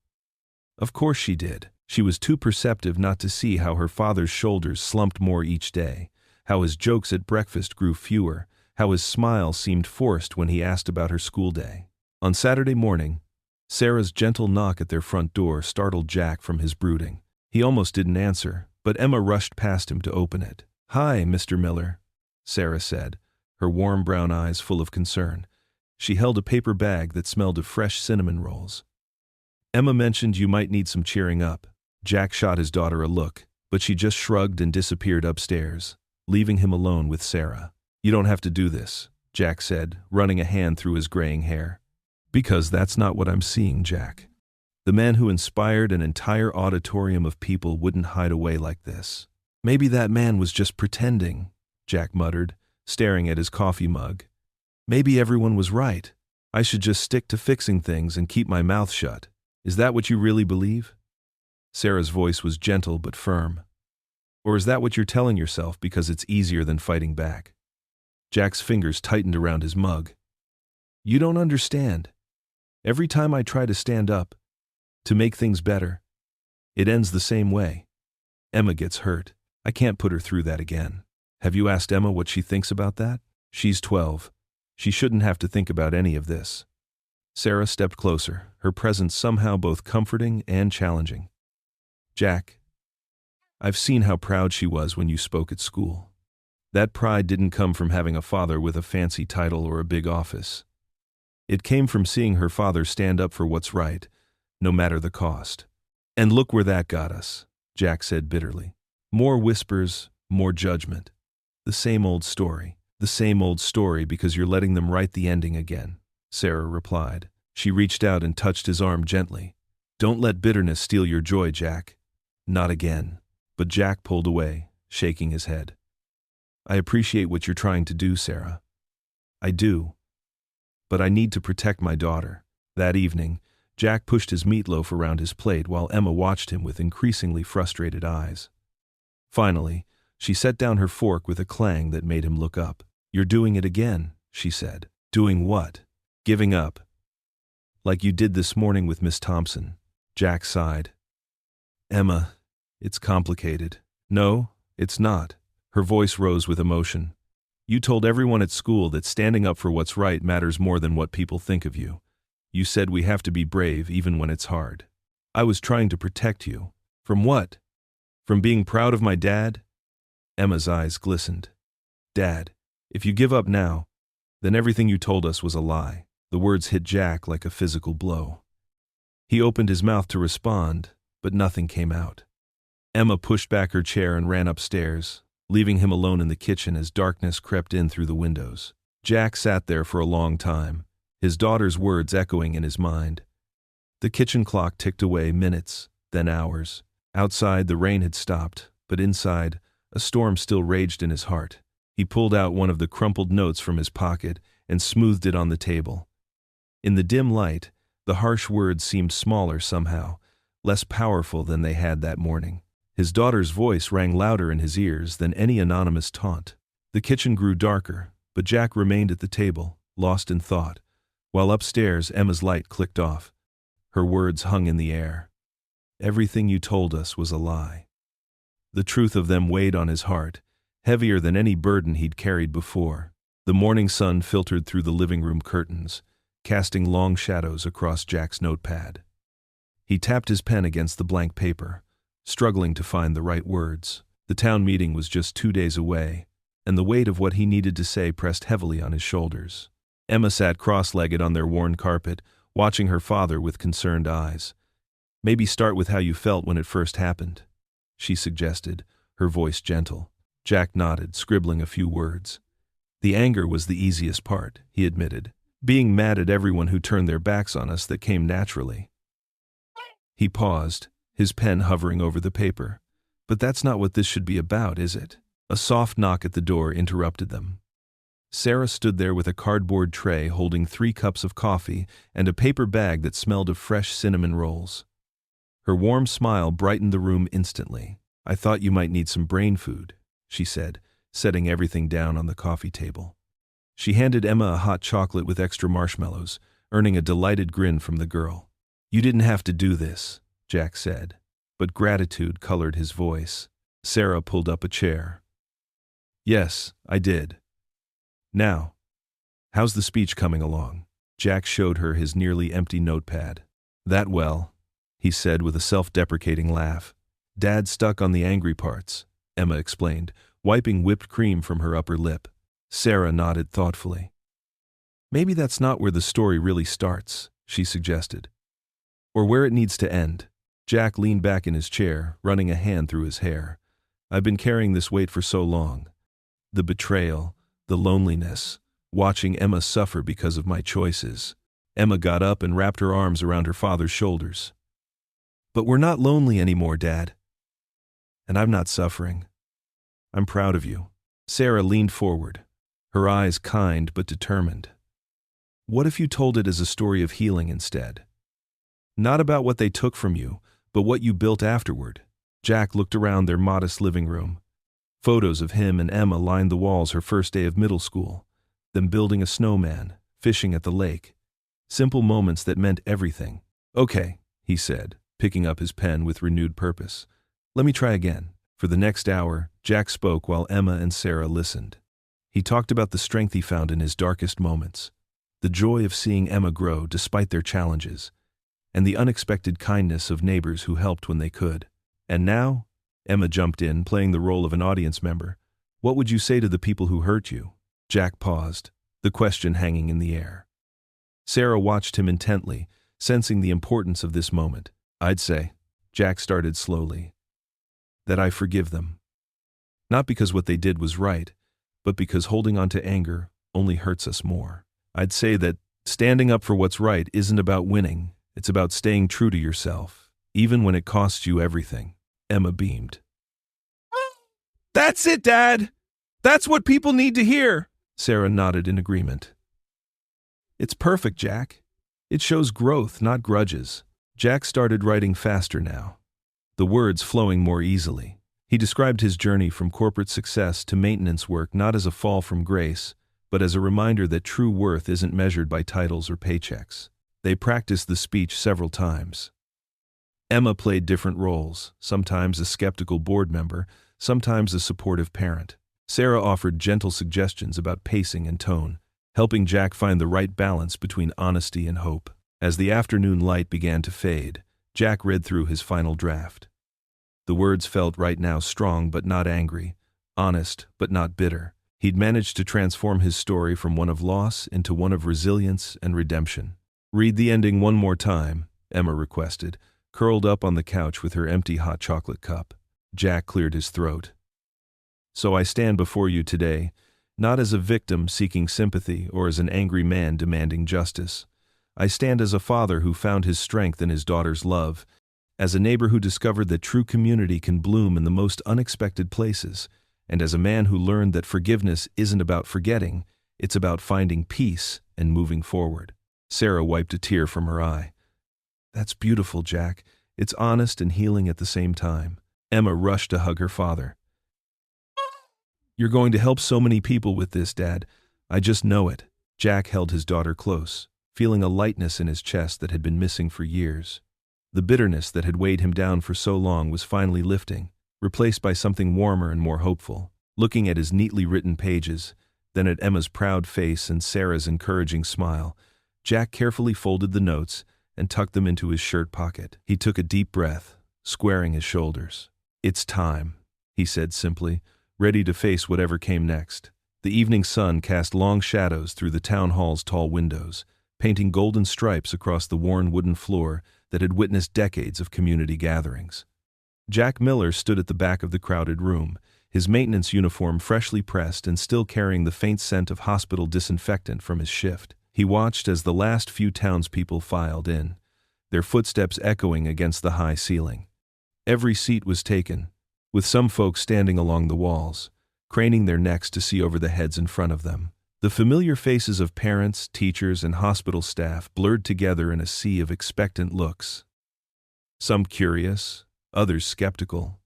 Of course she did. She was too perceptive not to see how her father's shoulders slumped more each day, how his jokes at breakfast grew fewer, how his smile seemed forced when he asked about her school day. On Saturday morning, Sarah's gentle knock at their front door startled Jack from his brooding. He almost didn't answer, but Emma rushed past him to open it. "Hi, Mr. Miller," Sarah said, her warm brown eyes full of concern. She held a paper bag that smelled of fresh cinnamon rolls. "Emma mentioned you might need some cheering up." Jack shot his daughter a look, but she just shrugged and disappeared upstairs, leaving him alone with Sarah. "You don't have to do this," Jack said, running a hand through his graying hair. "Because that's not what I'm seeing, Jack. The man who inspired an entire auditorium of people wouldn't hide away like this." "Maybe that man was just pretending," Jack muttered, staring at his coffee mug. "Maybe everyone was right. I should just stick to fixing things and keep my mouth shut. Is that what you really believe?" Sarah's voice was gentle but firm. "Or is that what you're telling yourself because it's easier than fighting back?" Jack's fingers tightened around his mug. "You don't understand. Every time I try to stand up, to make things better, it ends the same way. Emma gets hurt. I can't put her through that again." "Have you asked Emma what she thinks about that?" "She's 12. She shouldn't have to think about any of this." Sarah stepped closer, her presence somehow both comforting and challenging. "Jack, I've seen how proud she was when you spoke at school. That pride didn't come from having a father with a fancy title or a big office. It came from seeing her father stand up for what's right, no matter the cost. And look where that got us," Jack said bitterly. "More whispers, more judgment. The same old story. The same old story because you're letting them write the ending again," Sarah replied. She reached out and touched his arm gently. "Don't let bitterness steal your joy, Jack. Not again." But Jack pulled away, shaking his head. "I appreciate what you're trying to do, Sarah. I do. But I need to protect my daughter." That evening, Jack pushed his meatloaf around his plate while Emma watched him with increasingly frustrated eyes. Finally, she set down her fork with a clang that made him look up. "You're doing it again," she said. "Doing what?" "Giving up. Like you did this morning with Miss Thompson." Jack sighed. "Emma, it's complicated." "No, it's not." Her voice rose with emotion. "You told everyone at school that standing up for what's right matters more than what people think of you. You said we have to be brave even when it's hard. I was trying to protect you." "From what? From being proud of my dad?" Emma's eyes glistened. "Dad, if you give up now, then everything you told us was a lie." The words hit Jack like a physical blow. He opened his mouth to respond, but nothing came out. Emma pushed back her chair and ran upstairs, leaving him alone in the kitchen as darkness crept in through the windows. Jack sat there for a long time, his daughter's words echoing in his mind. The kitchen clock ticked away minutes, then hours. Outside, the rain had stopped, but inside, a storm still raged in his heart. He pulled out one of the crumpled notes from his pocket and smoothed it on the table. In the dim light, the harsh words seemed smaller somehow, less powerful than they had that morning. His daughter's voice rang louder in his ears than any anonymous taunt. The kitchen grew darker, but Jack remained at the table, lost in thought, while upstairs Emma's light clicked off. Her words hung in the air. Everything you told us was a lie. The truth of them weighed on his heart, heavier than any burden he'd carried before. The morning sun filtered through the living room curtains, casting long shadows across Jack's notepad. He tapped his pen against the blank paper, struggling to find the right words. The town meeting was just 2 days away, and the weight of what he needed to say pressed heavily on his shoulders. Emma sat cross-legged on their worn carpet, watching her father with concerned eyes. "Maybe start with how you felt when it first happened," she suggested, her voice gentle. Jack nodded, scribbling a few words. "The anger was the easiest part," he admitted. "Being mad at everyone who turned their backs on us, that came naturally." He paused, his pen hovering over the paper. "But that's not what this should be about, is it?" A soft knock at the door interrupted them. Sarah stood there with a cardboard tray holding 3 cups of coffee and a paper bag that smelled of fresh cinnamon rolls. Her warm smile brightened the room instantly. "I thought you might need some brain food," she said, setting everything down on the coffee table. She handed Emma a hot chocolate with extra marshmallows, earning a delighted grin from the girl. "You didn't have to do this," Jack said, but gratitude colored his voice. Sarah pulled up a chair. "Yes, I did. Now, how's the speech coming along?" Jack showed her his nearly empty notepad. "That well," he said with a self-deprecating laugh. "Dad's stuck on the angry parts," Emma explained, wiping whipped cream from her upper lip. Sarah nodded thoughtfully. "Maybe that's not where the story really starts," she suggested. "Or where it needs to end." Jack leaned back in his chair, running a hand through his hair. "I've been carrying this weight for so long. The betrayal, the loneliness, watching Emma suffer because of my choices." Emma got up and wrapped her arms around her father's shoulders. "But we're not lonely anymore, Dad. And I'm not suffering. I'm proud of you." Sarah leaned forward, her eyes kind but determined. "What if you told it as a story of healing instead? Not about what they took from you, but what you built afterward." Jack looked around their modest living room. Photos of him and Emma lined the walls her first day of middle school, them building a snowman, fishing at the lake. Simple moments that meant everything. "Okay," he said, picking up his pen with renewed purpose. "Let me try again." For the next hour, Jack spoke while Emma and Sarah listened. He talked about the strength he found in his darkest moments, the joy of seeing Emma grow despite their challenges, and the unexpected kindness of neighbors who helped when they could. "And now," Emma jumped in, playing the role of an audience member, "what would you say to the people who hurt you?" Jack paused, the question hanging in the air. Sarah watched him intently, sensing the importance of this moment. "I'd say," Jack started slowly, "that I forgive them. Not because what they did was right, but because holding on to anger only hurts us more. I'd say that standing up for what's right isn't about winning, it's about staying true to yourself, even when it costs you everything." Emma beamed. "That's it, Dad! That's what people need to hear!" Sarah nodded in agreement. "It's perfect, Jack. It shows growth, not grudges." Jack started writing faster now, the words flowing more easily. He described his journey from corporate success to maintenance work not as a fall from grace, but as a reminder that true worth isn't measured by titles or paychecks. They practiced the speech several times. Emma played different roles, sometimes a skeptical board member, sometimes a supportive parent. Sarah offered gentle suggestions about pacing and tone, helping Jack find the right balance between honesty and hope. As the afternoon light began to fade, Jack read through his final draft. The words felt right now strong but not angry, honest but not bitter. He'd managed to transform his story from one of loss into one of resilience and redemption. "Read the ending one more time," Emma requested, curled up on the couch with her empty hot chocolate cup. Jack cleared his throat. So I stand before you today, not as a victim seeking sympathy or as an angry man demanding justice. I stand as a father who found his strength in his daughter's love, as a neighbor who discovered that true community can bloom in the most unexpected places, and as a man who learned that forgiveness isn't about forgetting, it's about finding peace and moving forward. Sarah wiped a tear from her eye. That's beautiful, Jack. It's honest and healing at the same time. Emma rushed to hug her father. You're going to help so many people with this, Dad. I just know it. Jack held his daughter close, feeling a lightness in his chest that had been missing for years. The bitterness that had weighed him down for so long was finally lifting, replaced by something warmer and more hopeful. Looking at his neatly written pages, then at Emma's proud face and Sarah's encouraging smile, Jack carefully folded the notes and tucked them into his shirt pocket. He took a deep breath, squaring his shoulders. It's time, he said simply, ready to face whatever came next. The evening sun cast long shadows through the town hall's tall windows, painting golden stripes across the worn wooden floor that had witnessed decades of community gatherings. Jack Miller stood at the back of the crowded room, his maintenance uniform freshly pressed and still carrying the faint scent of hospital disinfectant from his shift. He watched as the last few townspeople filed in, their footsteps echoing against the high ceiling. Every seat was taken, with some folks standing along the walls, craning their necks to see over the heads in front of them. The familiar faces of parents, teachers, and hospital staff blurred together in a sea of expectant looks. Some curious, others skeptical,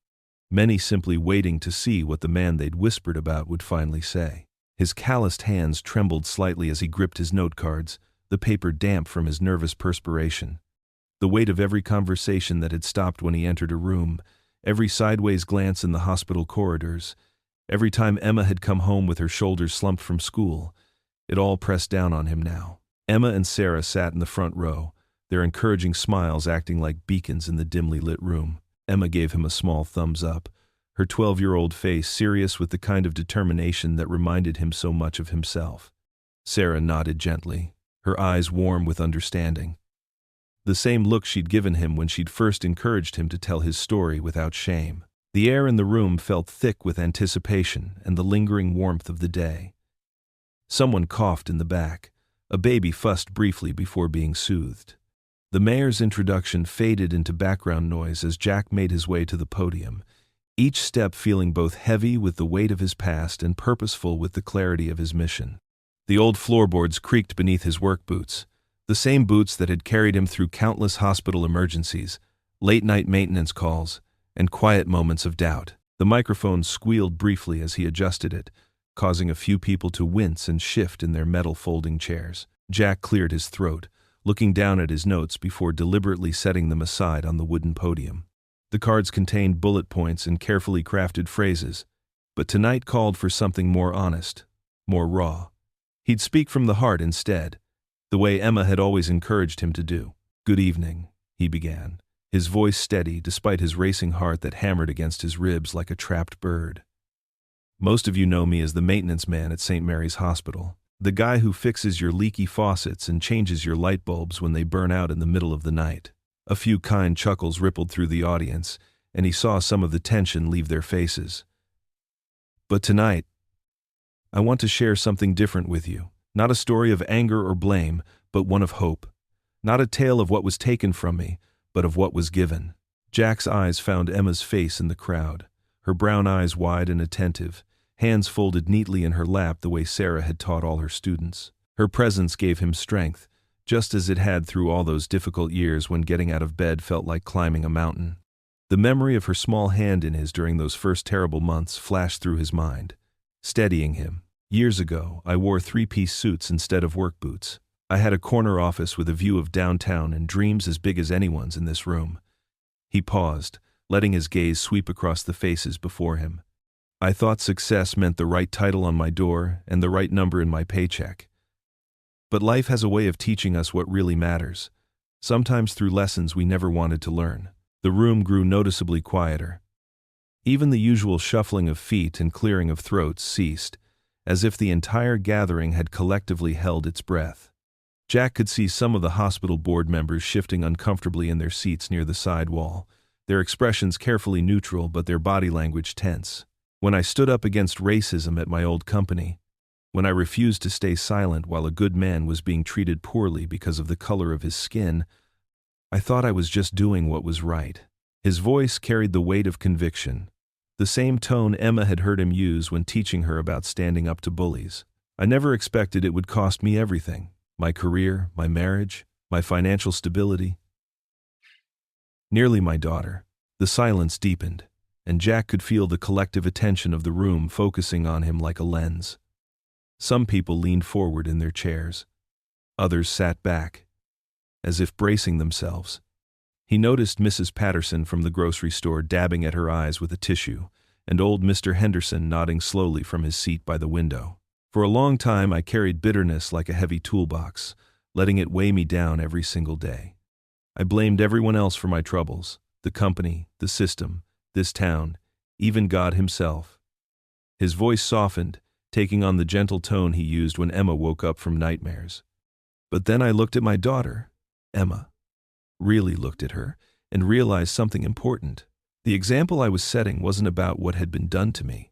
many simply waiting to see what the man they'd whispered about would finally say. His calloused hands trembled slightly as he gripped his note cards, the paper damp from his nervous perspiration. The weight of every conversation that had stopped when he entered a room, every sideways glance in the hospital corridors, every time Emma had come home with her shoulders slumped from school, it all pressed down on him now. Emma and Sarah sat in the front row, their encouraging smiles acting like beacons in the dimly lit room. Emma gave him a small thumbs up, her 12-year-old face serious with the kind of determination that reminded him so much of himself. Sarah nodded gently, her eyes warm with understanding. The same look she'd given him when she'd first encouraged him to tell his story without shame. The air in the room felt thick with anticipation and the lingering warmth of the day. Someone coughed in the back. A baby fussed briefly before being soothed. The mayor's introduction faded into background noise as Jack made his way to the podium, each step feeling both heavy with the weight of his past and purposeful with the clarity of his mission. The old floorboards creaked beneath his work boots, the same boots that had carried him through countless hospital emergencies, late-night maintenance calls, and quiet moments of doubt. The microphone squealed briefly as he adjusted it, causing a few people to wince and shift in their metal folding chairs. Jack cleared his throat, looking down at his notes before deliberately setting them aside on the wooden podium. The cards contained bullet points and carefully crafted phrases, but tonight called for something more honest, more raw. He'd speak from the heart instead, the way Emma had always encouraged him to do. "Good evening," he began, his voice steady despite his racing heart that hammered against his ribs like a trapped bird. "Most of you know me as the maintenance man at St. Mary's Hospital, the guy who fixes your leaky faucets and changes your light bulbs when they burn out in the middle of the night." A few kind chuckles rippled through the audience, and he saw some of the tension leave their faces. "But tonight, I want to share something different with you. Not a story of anger or blame, but one of hope. Not a tale of what was taken from me, but of what was given." Jack's eyes found Emma's face in the crowd, her brown eyes wide and attentive, hands folded neatly in her lap the way Sarah had taught all her students. Her presence gave him strength, just as it had through all those difficult years when getting out of bed felt like climbing a mountain. The memory of her small hand in his during those first terrible months flashed through his mind, steadying him. "Years ago, I wore three-piece suits instead of work boots. I had a corner office with a view of downtown and dreams as big as anyone's in this room." He paused, letting his gaze sweep across the faces before him. "I thought success meant the right title on my door and the right number in my paycheck. But life has a way of teaching us what really matters, sometimes through lessons we never wanted to learn." The room grew noticeably quieter. Even the usual shuffling of feet and clearing of throats ceased, as if the entire gathering had collectively held its breath. Jack could see some of the hospital board members shifting uncomfortably in their seats near the side wall, their expressions carefully neutral but their body language tense. When I stood up against racism at my old company, when I refused to stay silent while a good man was being treated poorly because of the color of his skin, I thought I was just doing what was right. His voice carried the weight of conviction, the same tone Emma had heard him use when teaching her about standing up to bullies. I never expected it would cost me everything: my career, my marriage, my financial stability. Nearly my daughter. The silence deepened, and Jack could feel the collective attention of the room focusing on him like a lens. Some people leaned forward in their chairs. Others sat back, as if bracing themselves. He noticed Mrs. Patterson from the grocery store dabbing at her eyes with a tissue, and old Mr. Henderson nodding slowly from his seat by the window. For a long time I carried bitterness like a heavy toolbox, letting it weigh me down every single day. I blamed everyone else for my troubles: the company, the system, this town, even God himself. His voice softened, taking on the gentle tone he used when Emma woke up from nightmares. But then I looked at my daughter, Emma. Really looked at her, and realized something important. The example I was setting wasn't about what had been done to me.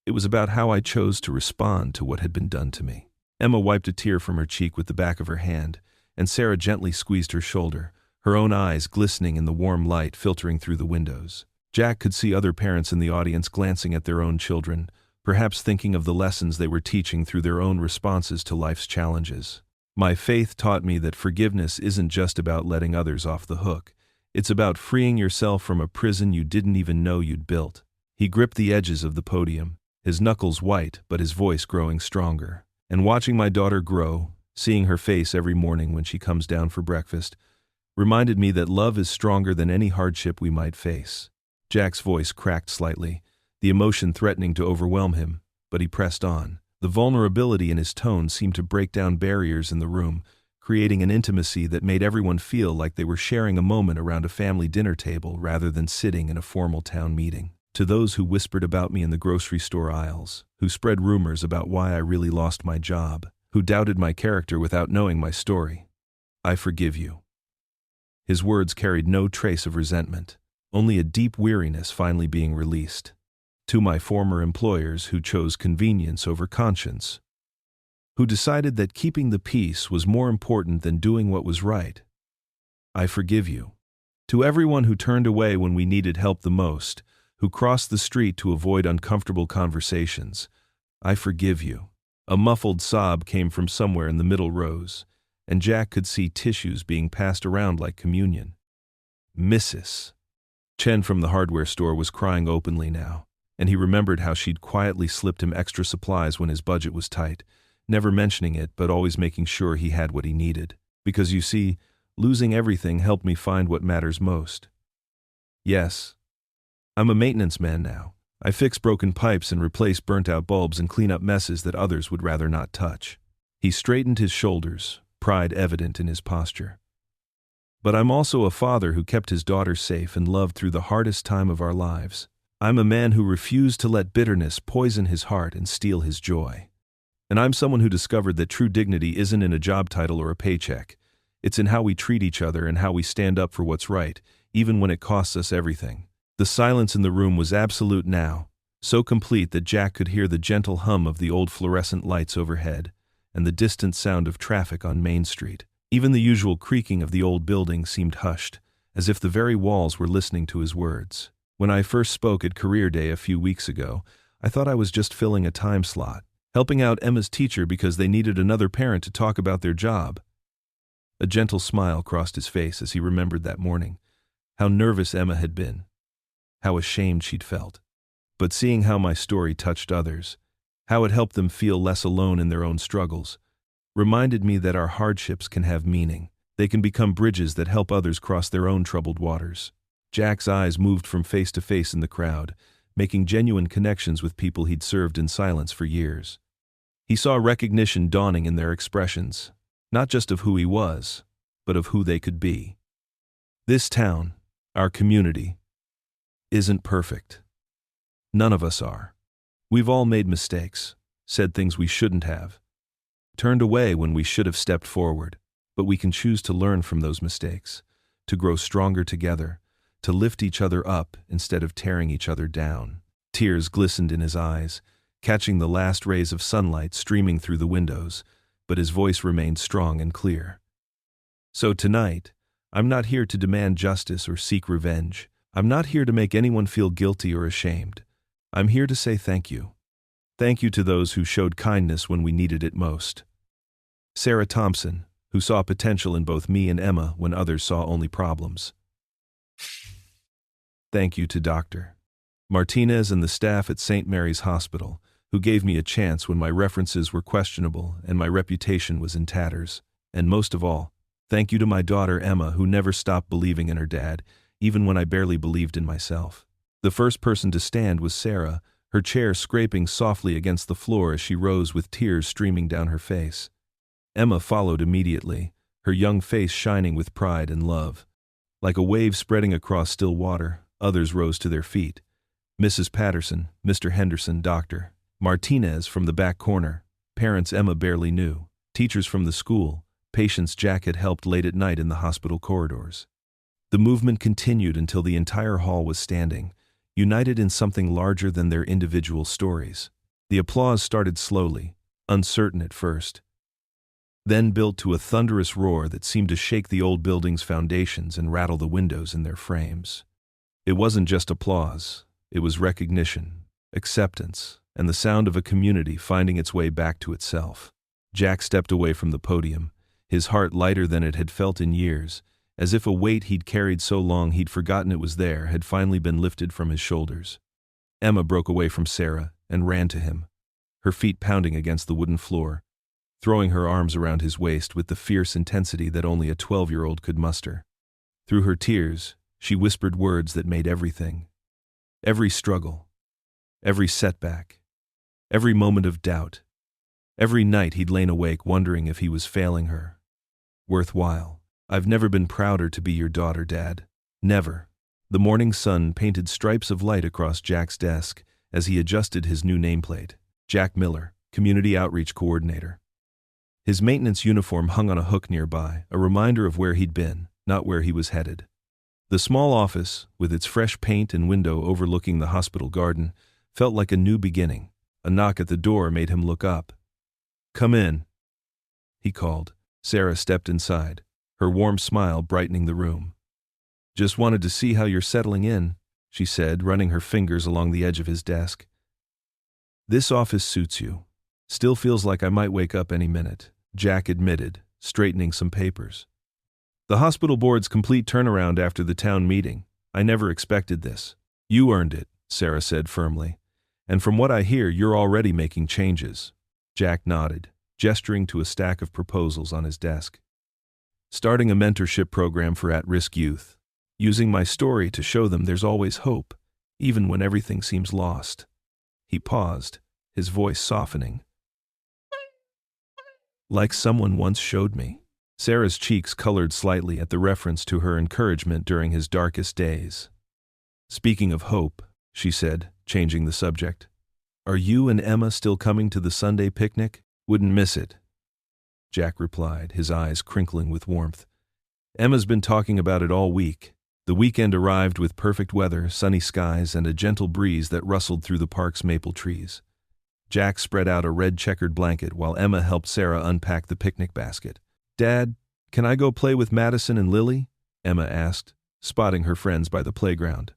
It was about how I chose to respond to what had been done to me. Emma wiped a tear from her cheek with the back of her hand, and Sarah gently squeezed her shoulder, her own eyes glistening in the warm light filtering through the windows. Jack could see other parents in the audience glancing at their own children, perhaps thinking of the lessons they were teaching through their own responses to life's challenges. My faith taught me that forgiveness isn't just about letting others off the hook. It's about freeing yourself from a prison you didn't even know you'd built. He gripped the edges of the podium, his knuckles white but his voice growing stronger. And watching my daughter grow, seeing her face every morning when she comes down for breakfast, reminded me that love is stronger than any hardship we might face. Jack's voice cracked slightly, the emotion threatening to overwhelm him, but he pressed on. The vulnerability in his tone seemed to break down barriers in the room, creating an intimacy that made everyone feel like they were sharing a moment around a family dinner table rather than sitting in a formal town meeting. To those who whispered about me in the grocery store aisles, who spread rumors about why I really lost my job, who doubted my character without knowing my story, I forgive you. His words carried no trace of resentment, only a deep weariness finally being released. To my former employers who chose convenience over conscience, who decided that keeping the peace was more important than doing what was right, I forgive you. To everyone who turned away when we needed help the most, who crossed the street to avoid uncomfortable conversations, I forgive you. A muffled sob came from somewhere in the middle rows, and Jack could see tissues being passed around like communion. Mrs. Chen from the hardware store was crying openly now, and he remembered how she'd quietly slipped him extra supplies when his budget was tight, never mentioning it but always making sure he had what he needed. Because you see, losing everything helped me find what matters most. Yes, I'm a maintenance man now. I fix broken pipes and replace burnt-out bulbs and clean up messes that others would rather not touch. He straightened his shoulders, pride evident in his posture. But I'm also a father who kept his daughter safe and loved through the hardest time of our lives. I'm a man who refused to let bitterness poison his heart and steal his joy. And I'm someone who discovered that true dignity isn't in a job title or a paycheck. It's in how we treat each other and how we stand up for what's right, even when it costs us everything. The silence in the room was absolute now, so complete that Jack could hear the gentle hum of the old fluorescent lights overhead and the distant sound of traffic on Main Street. Even the usual creaking of the old building seemed hushed, as if the very walls were listening to his words. When I first spoke at Career Day a few weeks ago, I thought I was just filling a time slot, helping out Emma's teacher because they needed another parent to talk about their job. A gentle smile crossed his face as he remembered that morning, how nervous Emma had been, how ashamed she'd felt. But seeing how my story touched others, how it helped them feel less alone in their own struggles, reminded me that our hardships can have meaning. They can become bridges that help others cross their own troubled waters. Jack's eyes moved from face to face in the crowd, making genuine connections with people he'd served in silence for years. He saw recognition dawning in their expressions, not just of who he was, but of who they could be. This town, our community, isn't perfect. None of us are. We've all made mistakes, said things we shouldn't have, turned away when we should have stepped forward, but we can choose to learn from those mistakes, to grow stronger together, to lift each other up instead of tearing each other down. Tears glistened in his eyes, catching the last rays of sunlight streaming through the windows, but his voice remained strong and clear. So tonight, I'm not here to demand justice or seek revenge. I'm not here to make anyone feel guilty or ashamed. I'm here to say thank you. Thank you to those who showed kindness when we needed it most. Sarah Thompson, who saw potential in both me and Emma when others saw only problems. Thank you to Dr. Martinez and the staff at St. Mary's Hospital, who gave me a chance when my references were questionable and my reputation was in tatters. And most of all, thank you to my daughter Emma, who never stopped believing in her dad, even when I barely believed in myself. The first person to stand was Sarah, her chair scraping softly against the floor as she rose with tears streaming down her face. Emma followed immediately, her young face shining with pride and love. Like a wave spreading across still water, others rose to their feet. Mrs. Patterson, Mr. Henderson, Dr. Martinez from the back corner, parents Emma barely knew, teachers from the school, patients Jack had helped late at night in the hospital corridors. The movement continued until the entire hall was standing, united in something larger than their individual stories. The applause started slowly, uncertain at first, then built to a thunderous roar that seemed to shake the old building's foundations and rattle the windows in their frames. It wasn't just applause, it was recognition, acceptance, and the sound of a community finding its way back to itself. Jack stepped away from the podium, his heart lighter than it had felt in years, as if a weight he'd carried so long he'd forgotten it was there had finally been lifted from his shoulders. Emma broke away from Sarah and ran to him, her feet pounding against the wooden floor, throwing her arms around his waist with the fierce intensity that only a 12-year-old could muster. Through her tears, she whispered words that made everything, every struggle, every setback, every moment of doubt, every night he'd lain awake wondering if he was failing her, worthwhile. I've never been prouder to be your daughter, Dad. Never. The morning sun painted stripes of light across Jack's desk as he adjusted his new nameplate. Jack Miller, Community Outreach Coordinator. His maintenance uniform hung on a hook nearby, a reminder of where he'd been, not where he was headed. The small office, with its fresh paint and window overlooking the hospital garden, felt like a new beginning. A knock at the door made him look up. "Come in," he called. Sarah stepped inside, her warm smile brightening the room. "Just wanted to see how you're settling in," she said, running her fingers along the edge of his desk. "This office suits you. Still feels like I might wake up any minute," Jack admitted, straightening some papers. "The hospital board's complete turnaround after the town meeting. I never expected this." "You earned it," Sarah said firmly. "And from what I hear, you're already making changes." Jack nodded, gesturing to a stack of proposals on his desk. "Starting a mentorship program for at-risk youth. Using my story to show them there's always hope, even when everything seems lost." He paused, his voice softening. "Like someone once showed me." Sarah's cheeks colored slightly at the reference to her encouragement during his darkest days. "Speaking of hope," she said, changing the subject, "are you and Emma still coming to the Sunday picnic? Wouldn't miss it." Jack replied, his eyes crinkling with warmth. "Emma's been talking about it all week." The weekend arrived with perfect weather, sunny skies, and a gentle breeze that rustled through the park's maple trees. Jack spread out a red checkered blanket while Emma helped Sarah unpack the picnic basket. "Dad, can I go play with Madison and Lily?" Emma asked, spotting her friends by the playground.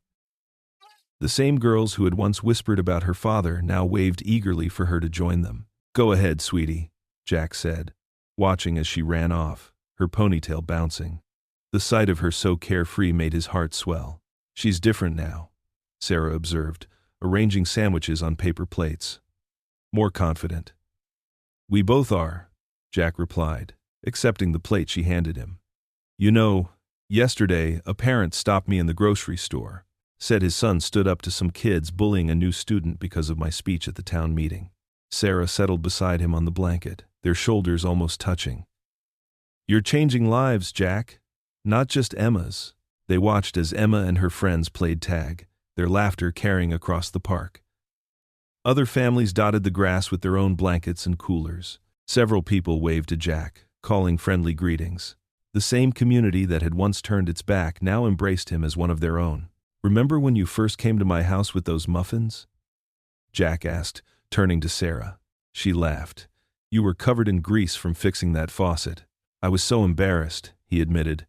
The same girls who had once whispered about her father now waved eagerly for her to join them. "Go ahead, sweetie," Jack said, watching as she ran off, her ponytail bouncing. The sight of her so carefree made his heart swell. "She's different now," Sarah observed, arranging sandwiches on paper plates. "More confident." "We both are," Jack replied, accepting the plate she handed him. "You know, yesterday a parent stopped me in the grocery store, said his son stood up to some kids bullying a new student because of my speech at the town meeting." Sarah settled beside him on the blanket, their shoulders almost touching. "You're changing lives, Jack. Not just Emma's." They watched as Emma and her friends played tag, their laughter carrying across the park. Other families dotted the grass with their own blankets and coolers. Several people waved to Jack, calling friendly greetings. The same community that had once turned its back now embraced him as one of their own. "Remember when you first came to my house with those muffins?" Jack asked, turning to Sarah. She laughed. "You were covered in grease from fixing that faucet." "I was so embarrassed," he admitted.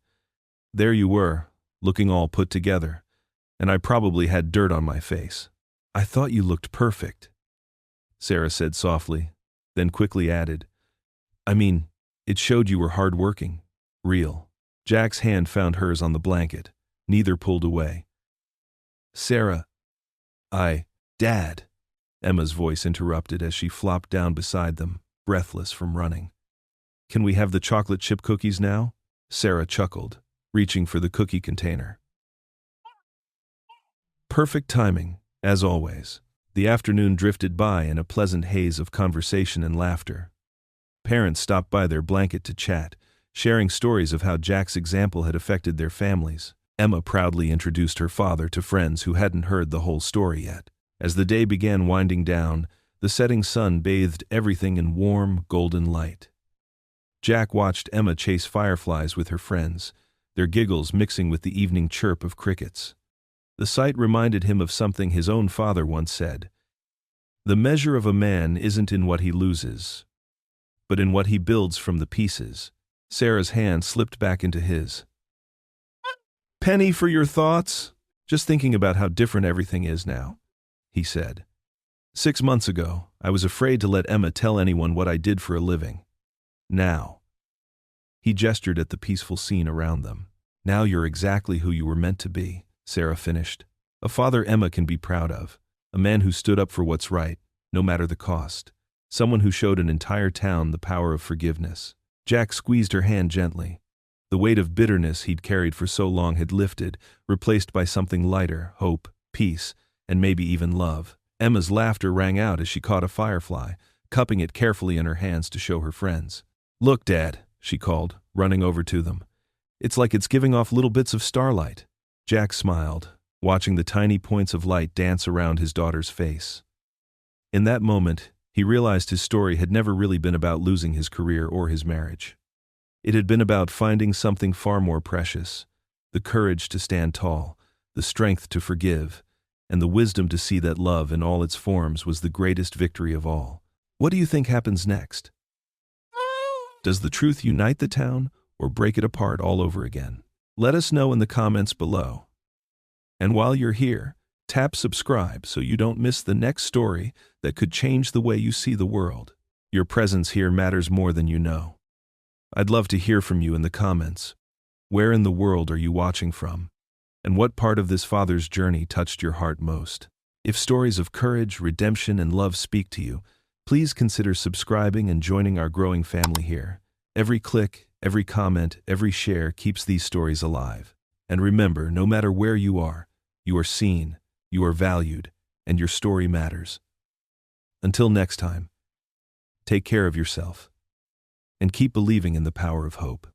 "There you were, looking all put together, and I probably had dirt on my face." "I thought you looked perfect," Sarah said softly, then quickly added, "I mean, it showed you were hard-working, real." Jack's hand found hers on the blanket. Neither pulled away. "Sarah, Dad," Emma's voice interrupted as she flopped down beside them, breathless from running. "Can we have the chocolate chip cookies now?" Sarah chuckled, reaching for the cookie container. Perfect timing, as always. The afternoon drifted by in a pleasant haze of conversation and laughter. Parents stopped by their blanket to chat, sharing stories of how Jack's example had affected their families. Emma proudly introduced her father to friends who hadn't heard the whole story yet. As the day began winding down, the setting sun bathed everything in warm, golden light. Jack watched Emma chase fireflies with her friends, their giggles mixing with the evening chirp of crickets. The sight reminded him of something his own father once said: "The measure of a man isn't in what he loses, but in what he builds from the pieces." Sarah's hand slipped back into his. "Penny, for your thoughts?" "Just thinking about how different everything is now," he said. 6 months ago, I was afraid to let Emma tell anyone what I did for a living. Now," he gestured at the peaceful scene around them, "now you're exactly who you were meant to be," Sarah finished. "A father Emma can be proud of, a man who stood up for what's right, no matter the cost. Someone who showed an entire town the power of forgiveness." Jack squeezed her hand gently. The weight of bitterness he'd carried for so long had lifted, replaced by something lighter: hope, peace, and maybe even love. Emma's laughter rang out as she caught a firefly, cupping it carefully in her hands to show her friends. "Look, Dad," she called, running over to them. "It's like it's giving off little bits of starlight." Jack smiled, watching the tiny points of light dance around his daughter's face. In that moment, he realized his story had never really been about losing his career or his marriage. It had been about finding something far more precious: the courage to stand tall, the strength to forgive, and the wisdom to see that love in all its forms was the greatest victory of all. What do you think happens next? Does the truth unite the town or break it apart all over again? Let us know in the comments below. And while you're here, tap subscribe so you don't miss the next story that could change the way you see the world. Your presence here matters more than you know. I'd love to hear from you in the comments. Where in the world are you watching from? And what part of this father's journey touched your heart most? If stories of courage, redemption, and love speak to you, please consider subscribing and joining our growing family here. Every click, every comment, every share keeps these stories alive. And remember, no matter where you are seen, you are valued, and your story matters. Until next time, take care of yourself and keep believing in the power of hope.